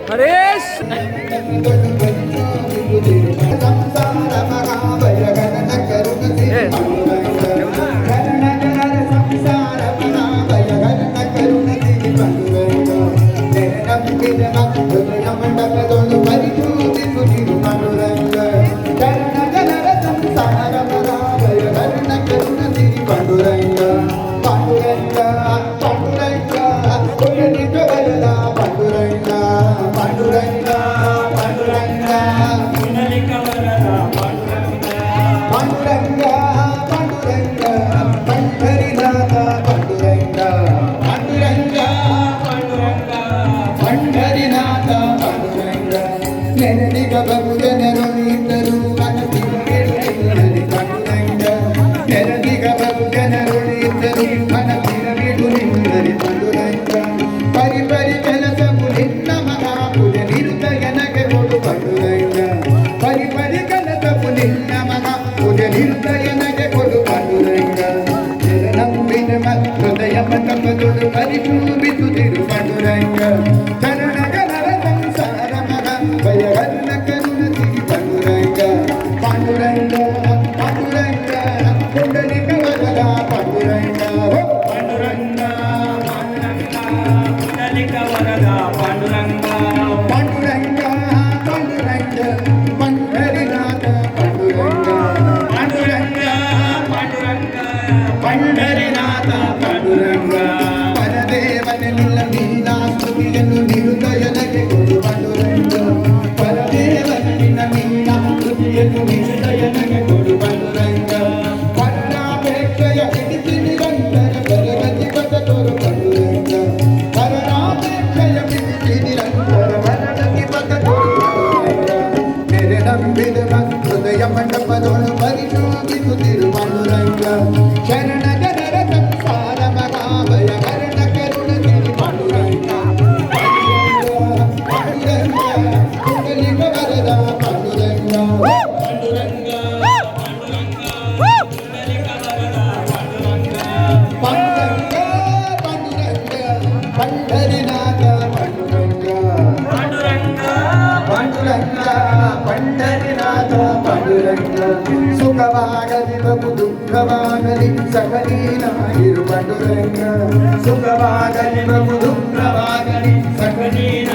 S3: ಹರೇಶ್
S1: ಪರಿಪೂರಿಸುತ್ತಿರು ಪಾಂಡುರಂಗ ಚರಣ ಜನರ ಸಂಸಾರ ಮಗ ಭಯವನ್ನ ಕರುಣಸಿ ಪಾಂಡುರಂಗ ಪಾಂಡುರಂಗ ಪಾಂಡುರಂಗ ಪುಂಡಲಿಕ ವರದ ಪಾಂಡುರಂಗ ಪಾಂಡುರಂಗ ಪುಂಡಲಿಕ ವರದ ಪಾಂಡುರಂಗ ಪಾಂಡುರಂಗ ಪಾಂಡುರಂಗ ಪಂಡರಿನಾಥ ಪಾಂಡುರಂಗ ಪಾಂಡುರಂಗ ಪಾಂಡುರಂಗ ಪಂಡರಿನಾಥ ಪಾಂಡುರಂಗ ಪರದೇವನೆಲ್ಲ ನಿನ್ನ ಸ್ತುತಿಯನ್ನು ನಿರುದಯನಗೆ ಕೊಡು ಪಾಂಡುರಂಗ ಪರದೇವನೆಲ್ಲ ನಿನ್ನ ಸ್ತುತಿಯನ್ನು ನಿರುದಯನಗೆ ಕೊಡು ಪಾಂಡುರಂಗ ಪರನಾಪೇಕ್ಷೆಯ ಹಿಡಿಸಿ ನಿರಂತರ ಭಗವತಿ ಪದ ತೋರು ಪಾಂಡುರಂಗ ಪರನಾಪೇಕ್ಷೆಯ ಹಿಡಿಸಿ ನಿರಂತರ ಭಗವತಿ ಪದ ತೋರು ಪಾಂಡುರಂಗ ಮೇರೆ ನಂಬಿದ ಹೃದಯ ಮಂಟಪದೊಳು ಪರಿಶೋಧಿಸುತ್ತಿರು ಪಾಂಡುರಂಗ ಶರಣ ಜನರ ಸಂಸಾರ ಮಹಾಭಯ ಕರ್ಣ ಕರುಣಸಿರಿ ಪಾಂಡುರಂಗ ಪಾಂಡುರಂಗ ಕುಂಡಲಿಕ ವರದ ಪಾಂಡುರಂಗ ಪಾಂಡುರಂಗ ಪಾಂಡುರಂಗ ಪಾಂಡುರಂಗ ಪಂಡರಿನಾಥ ಪಾಂಡುರಂಗ ಪಾಂಡುರಂಗ ಪಾಂಡುರಂಗ ಪಂಡರಿನಾಥ ಪಾಂಡುರಂಗ ಸುಖವಾಗಲಿ ಬಹು ದುಃಖವಾಗಲಿ ಸಕಲೀನಾಗಿರು ಪಾಂಡುರಂಗ ಸುಖವಾಗಲಿ ಬಹು ದುಃಖವಾಗಲಿ ಸಕಲೀನ